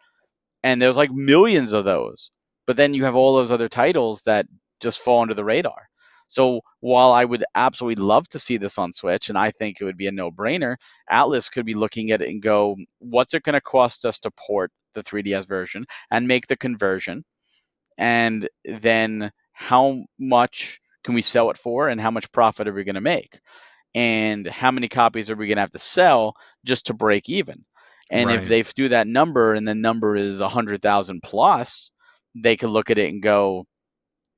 And there's like millions of those. But then you have all those other titles that just fall under the radar. So while I would absolutely love to see this on Switch, and I think it would be a no-brainer, Atlas could be looking at it and go, what's it going to cost us to port the 3DS version and make the conversion? And then how much can we sell it for, and how much profit are we going to make? And how many copies are we going to have to sell just to break even? And if Right. they do that number and the number is 100,000 plus, they could look at it and go,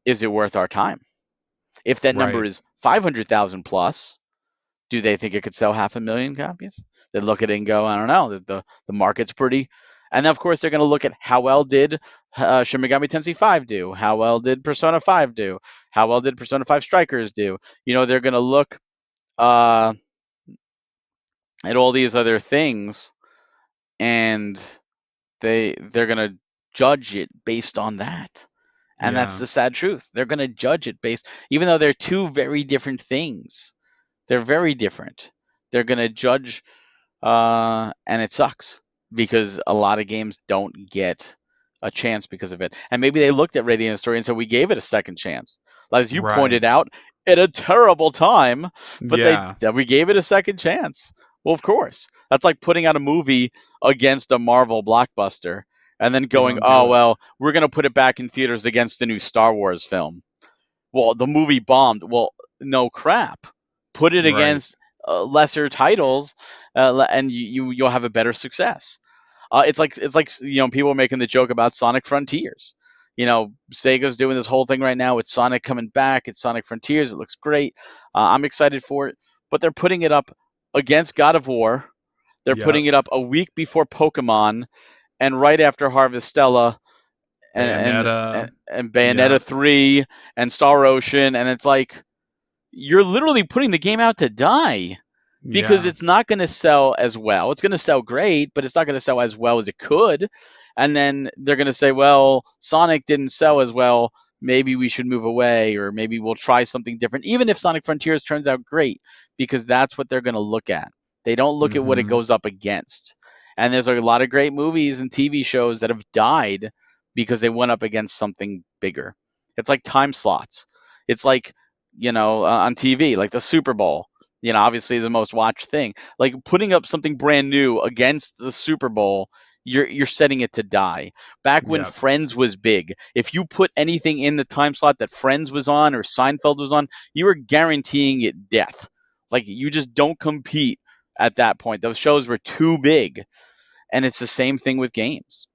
is it worth our time? If that number Right. is 500,000 plus, do they think it could sell 500,000 copies? They look at it and go, I don't know, the market's pretty. And of course, they're going to look at how well did Shin Megami Tensei 5 do? How well did Persona 5 do? How well did Persona 5 Strikers do? They're going to look uh, at all these other things, and they're going to judge it based on that. And that's Yeah. the sad truth. They're going to judge it based, even though they're two very different things. They're very different. They're going to judge, and it sucks because a lot of games don't get a chance because of it. And maybe they looked at Radiant History and said, we gave it a second chance. As you Right. pointed out, at a terrible time, but Yeah. we gave it a second chance. Well, of course. That's like putting out a movie against a Marvel blockbuster and then You going, don't do oh, it. well, we're going to put it back in theaters against the new Star Wars film. Well, the movie bombed. Well, no crap. Put it Right. against lesser titles, and you'll have a better success. It's like people are making the joke about Sonic Frontiers. Sega's doing this whole thing right now with Sonic coming back. It's Sonic Frontiers. It looks great. I'm excited for it, but they're putting it up against God of War. They're Yep. putting it up a week before Pokemon and right after Harvestella and and, Bayonetta. and Bayonetta Yep. 3 and Star Ocean, and it's like you're literally putting the game out to die because Yeah. it's not going to sell as well. It's going to sell great, but it's not going to sell as well as it could. And then they're going to say, well, Sonic didn't sell as well. Maybe we should move away, or maybe we'll try something different, even if Sonic Frontiers turns out great, because that's what they're going to look at. They don't look at what it Mm-hmm. goes up against. And there's a lot of great movies and TV shows that have died because they went up against something bigger. It's like time slots. It's like, on TV, like the Super Bowl, obviously the most watched thing. Like putting up something brand new against the Super Bowl, you're setting it to die. Back when Yep. Friends was big, if you put anything in the time slot that Friends was on or Seinfeld was on, you were guaranteeing it death. Like you just don't compete at that point. Those shows were too big. And it's the same thing with games.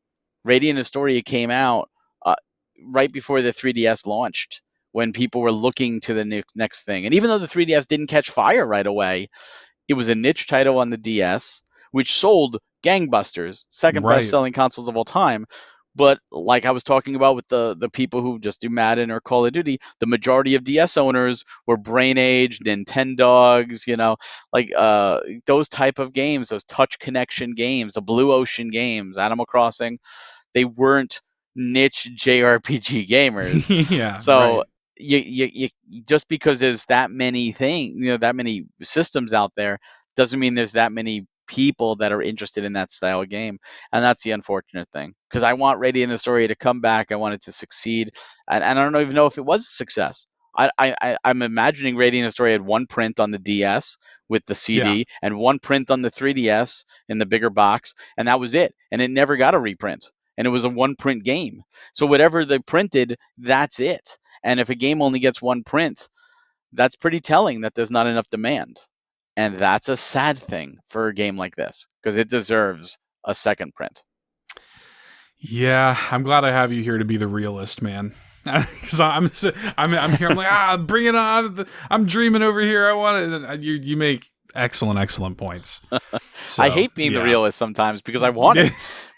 Radiant Historia came out uh, right before the 3DS launched, when people were looking to the next thing. And even though the 3DS didn't catch fire right away, It was a niche title on the DS, which sold gangbusters, second best Right. selling consoles of all time. But like I was talking about with the people who just do Madden or Call of Duty, the majority of DS owners were brain age, Nintendogs, like those type of games, those touch connection games, the Blue Ocean games, Animal Crossing. They weren't niche JRPG gamers. Yeah, So right. just because there's that many that many systems out there, doesn't mean there's that many people that are interested in that style of game. And that's the unfortunate thing, because I want Radiant Historia to come back. I want it to succeed. And I don't even know if it was a success. I'm imagining Radiant Historia had one print on the DS with the Yeah. CD and one print on the 3DS in the bigger box, and that was it. And it never got a reprint. And it was a one print game. So whatever they printed, that's it. And if a game only gets one print, that's pretty telling that there's not enough demand. And that's a sad thing for a game like this, because it deserves a second print. Yeah, I'm glad I have you here to be the realist, man. Because I'm here. I'm like, bring it on. I'm dreaming over here. I want it. You make excellent points. So I hate being the yeah. realist sometimes because I want it,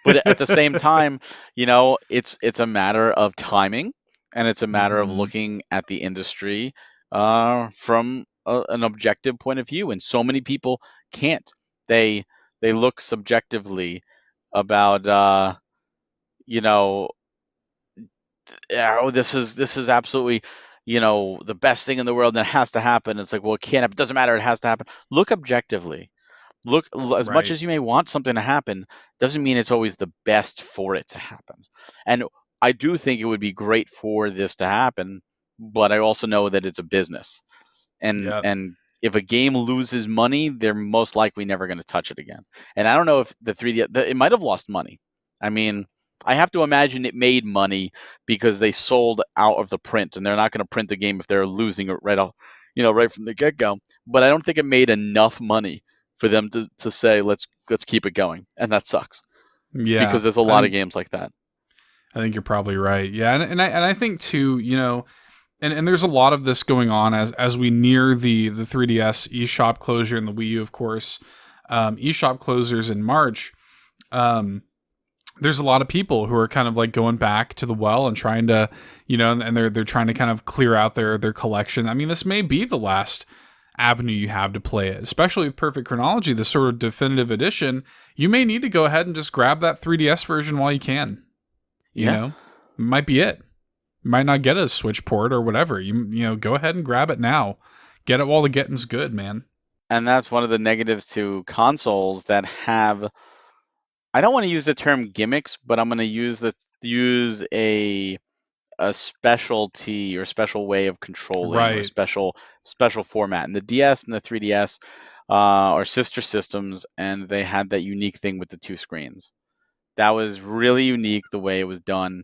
but at the same time, it's a matter of timing, and it's a matter of Mhm. looking at the industry from an objective point of view. And so many people can't. They look subjectively about you know oh, this is absolutely the best thing in the world and it has to happen. It's like, well, it can't happen. It doesn't matter. It has to happen. Look objectively. As much Right. as you may want something to happen, doesn't mean it's always the best for it to happen. And I do think it would be great for this to happen, but I also know that it's a business. and Yep. and if a game loses money, they're most likely never going to touch it again. And I don't know if the 3D it might have lost money. I mean, I have to imagine it made money because they sold out of the print, and they're not going to print a game if they're losing it right off, right from the get go. But I don't think it made enough money for them to say let's keep it going, and that sucks Yeah. because there's a lot of games like that. I think you're probably right. Yeah, and I think too, and there's a lot of this going on as we near the 3DS eShop closure and the Wii U, of course. eShop closures in March. There's a lot of people who are kind of like going back to the well and trying to, and they're trying to kind of clear out their collection. I mean, this may be the last avenue you have to play it, especially with Perfect Chronology, the sort of definitive edition. You may need to go ahead and just grab that 3DS version while you can. Yeah. Might be it. Might not get a Switch port or whatever. Go ahead and grab it now. Get it while the getting's good, man. And that's one of the negatives to consoles that have, I don't want to use the term gimmicks, but I'm going to use a specialty or special way of controlling or Right. special format. And the DS and the 3DS are sister systems, and they had that unique thing with the two screens. That was really unique the way it was done,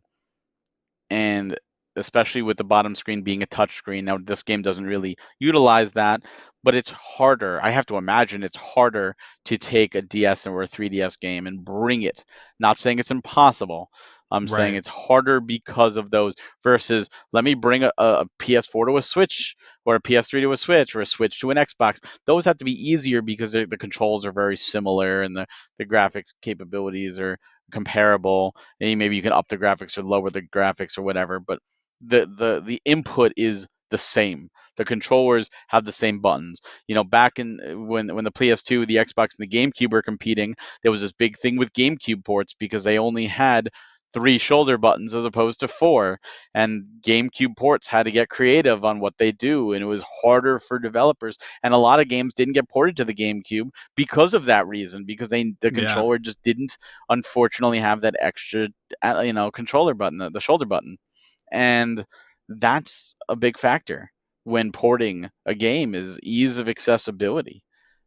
and especially with the bottom screen being a touch screen. Now, this game doesn't really utilize that, but it's harder. I have to imagine it's harder to take a DS or a 3DS game and bring it. Not saying it's impossible. I'm saying Right. it's harder because of those versus let me bring a PS4 to a Switch or a PS3 to a Switch or a Switch to an Xbox. Those have to be easier because the controls are very similar and the graphics capabilities are comparable. And maybe you can up the graphics or lower the graphics or whatever, but the input is the same. The controllers have the same buttons. Back in when the PS2, the Xbox, and the GameCube were competing, there was this big thing with GameCube ports because they only had 3 shoulder buttons as opposed to 4, and GameCube ports had to get creative on what they do, and it was harder for developers. And a lot of games didn't get ported to the GameCube because of that reason, because the Yeah. controller just didn't, unfortunately, have that extra controller button, the shoulder button. And that's a big factor when porting a game is ease of accessibility.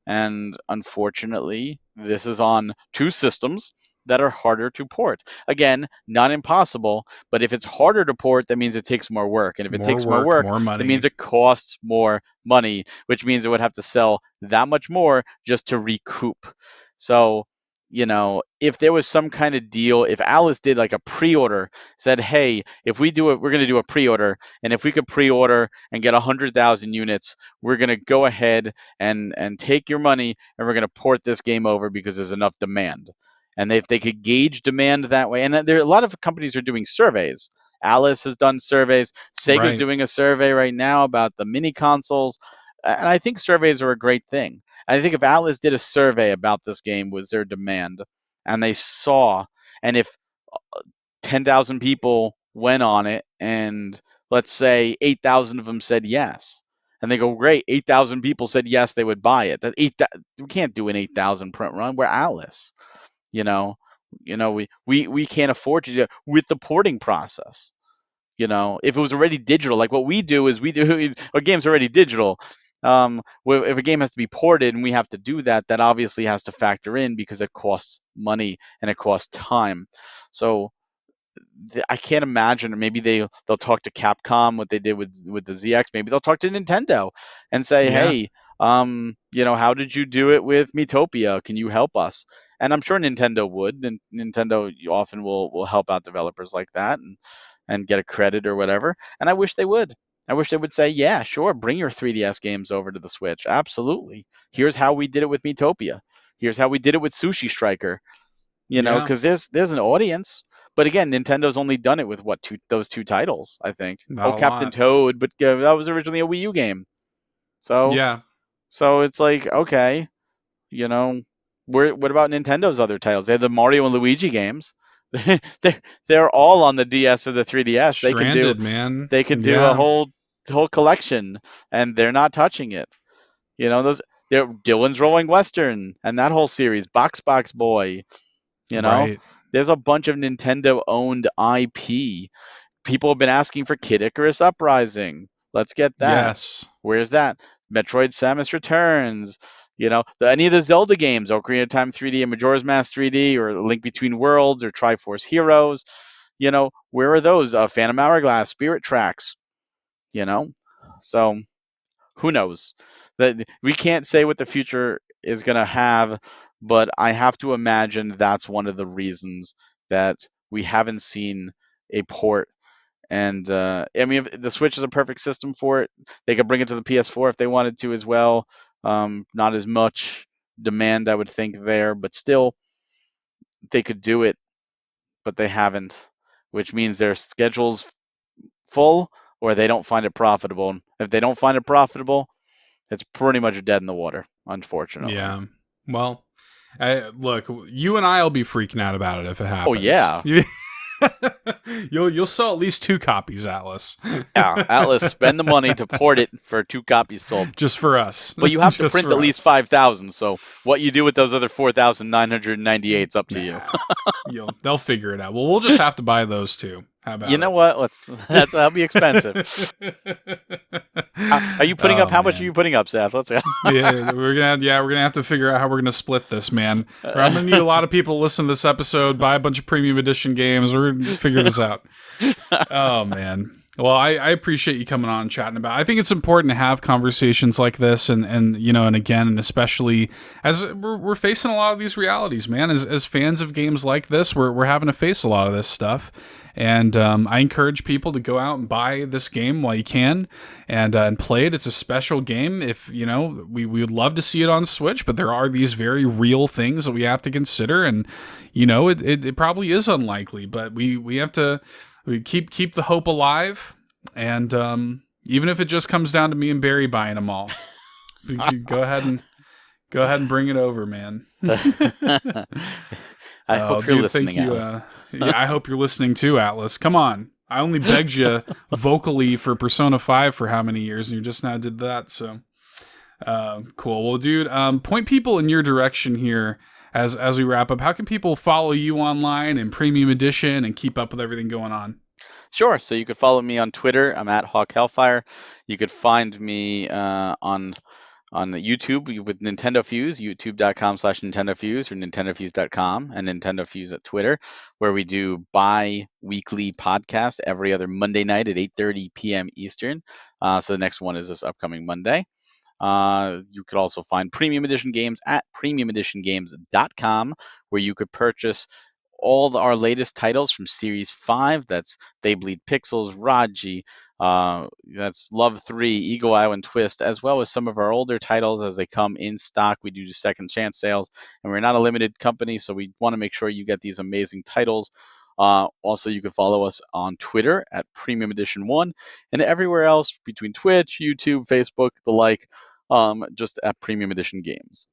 And unfortunately, this is on 2 systems that are harder to port. Again, not impossible, but if it's harder to port, that means it takes more work. And if it More takes more work, work, more that money. means it costs more money, which means it would have to sell that much more just to recoup. So if there was some kind of deal, if Alice did like a pre-order, said, hey, if we do it, we're going to do a pre-order, and if we could pre-order and get 100,000 units, we're going to go ahead and take your money, and we're going to port this game over because there's enough demand. And if they could gauge demand that way, and there are a lot of companies are doing surveys. Alice has done surveys. Sega's Right. doing a survey right now about the mini consoles. And I think surveys are a great thing. I think if Atlas did a survey about this game, was there demand, and they saw, and if 10,000 people went on it, and let's say 8,000 of them said yes, and they go, great, 8,000 people said yes, they would buy it. We can't do an 8,000 print run. We're Atlas, you know, we can't afford to do it with the porting process. If it was already digital, like what we do is our game's already digital. If a game has to be ported and we have to do that, that obviously has to factor in because it costs money and it costs time. So I can't imagine. Maybe they'll talk to Capcom, what they did with the ZX. Maybe they'll talk to Nintendo and say, Yeah. hey, how did you do it with Metopia? Can you help us? And I'm sure Nintendo would, and Nintendo often will help out developers like that and get a credit or whatever. And I wish they would. I wish they would say, yeah, sure, bring your 3DS games over to the Switch. Absolutely. Here's how we did it with Metopia. Here's how we did it with Sushi Striker. Yeah. Because there's an audience. But again, Nintendo's only done it with those two titles, I think. Not Oh, a Captain lot. Toad, but that was originally a Wii U game. So Yeah. so it's like, okay, you know, what about Nintendo's other titles? They have the Mario and Luigi games. They're all on the DS or the 3DS. Stranded, man. They could do a Yeah. whole collection, and they're not touching it. Those they're Dylan's Rolling Western and that whole series, Box Boy. You know, Right. there's a bunch of Nintendo owned IP. People have been asking for Kid Icarus Uprising. Let's get that. Yes. Where's that? Metroid Samus Returns. Any of the Zelda games, Ocarina of Time 3D and Majora's Mask 3D, or Link Between Worlds, or Triforce Heroes. Where are those? Phantom Hourglass, Spirit Tracks. So who knows? That we can't say what the future is going to have, but I have to imagine that's one of the reasons that we haven't seen a port. And I mean, if the Switch is a perfect system for it. They could bring it to the PS4 if they wanted to as well. Not as much demand, I would think, there, but still, they could do it, but they haven't, which means their schedule's full or they don't find it profitable. If they don't find it profitable, it's pretty much dead in the water, unfortunately. Yeah. Well, look, you and I'll be freaking out about it if it Oh happens. yeah, You'll sell at least 2 copies, Atlas. yeah. Atlas, spend the money to port it for 2 copies sold. Just for us. But you have to Just print for at least us. 5,000. So what you do with those other 4,998 is up to you. Nah. They'll figure it out. Well, we'll just have to buy those 2. How about You know it? what? That'll be expensive. Are you putting up? Oh, How much are man. you putting up, Seth? Let's go. We're gonna have to figure out how we're gonna split this, man. I'm gonna need a lot of people to listen to this episode, buy a bunch of premium edition games. We're gonna figure this out. Oh man. Well, I appreciate you coming on and chatting about it. I think it's important to have conversations like this, and again, and especially as we're facing a lot of these realities, man. As fans of games like this, we're having to face a lot of this stuff. And I encourage people to go out and buy this game while you can, and play it. It's a special game. If we would love to see it on Switch, but there are these very real things that we have to consider, and it probably is unlikely, but we have to keep the hope alive, and even if it just comes down to me and Barry buying them all, go ahead and bring it over, man. I hope you're listening, thank you. Atlas. Yeah, I hope you're listening too, Atlas. Come on. I only begged you vocally for Persona 5 for how many years, and you just now did that, so cool. Well, dude, point people in your direction here as we wrap up. How can people follow you online and Premium Edition and keep up with everything going on? Sure. So you could follow me on Twitter. I'm at Hawk Hellfire. You could find me on YouTube with Nintendo Fuse, youtube.com/Nintendo Fuse, or nintendofuse.com, and Nintendo Fuse at Twitter, where we do bi-weekly podcast every other Monday night at 8:30 p.m. Eastern. So the next one is this upcoming Monday. You could also find premium edition games at premiumeditiongames.com, where you could purchase our latest titles from Series 5. That's They Bleed Pixels, Raji, that's Love 3, Eagle Island Twist, as well as some of our older titles as they come in stock. We do second chance sales, and we're not a limited company, so we want to make sure you get these amazing titles. Also, you can follow us on Twitter at Premium Edition 1, and everywhere else between Twitch, YouTube, Facebook, the like, just at Premium Edition Games.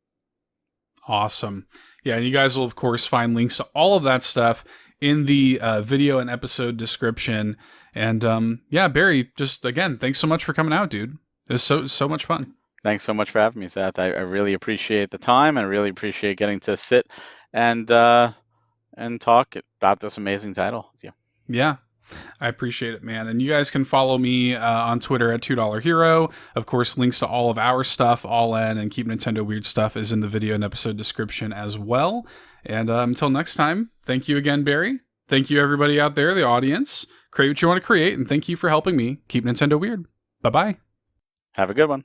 Awesome. Yeah, and you guys will, of course, find links to all of that stuff in the video and episode description. And yeah, Barry, just again, thanks so much for coming out, dude. It was so much fun. Thanks so much for having me, Seth. I really appreciate the time. I really appreciate getting to sit and talk about this amazing title with you. Yeah, I appreciate it, man. And you guys can follow me on Twitter at $2 Hero. Of course, links to all of our stuff, All In and Keep Nintendo Weird Stuff, is in the video and episode description as well. And until next time, thank you again, Barry. Thank you, everybody out there, the audience. Create what you want to create, and thank you for helping me keep Nintendo weird. Bye-bye. Have a good one.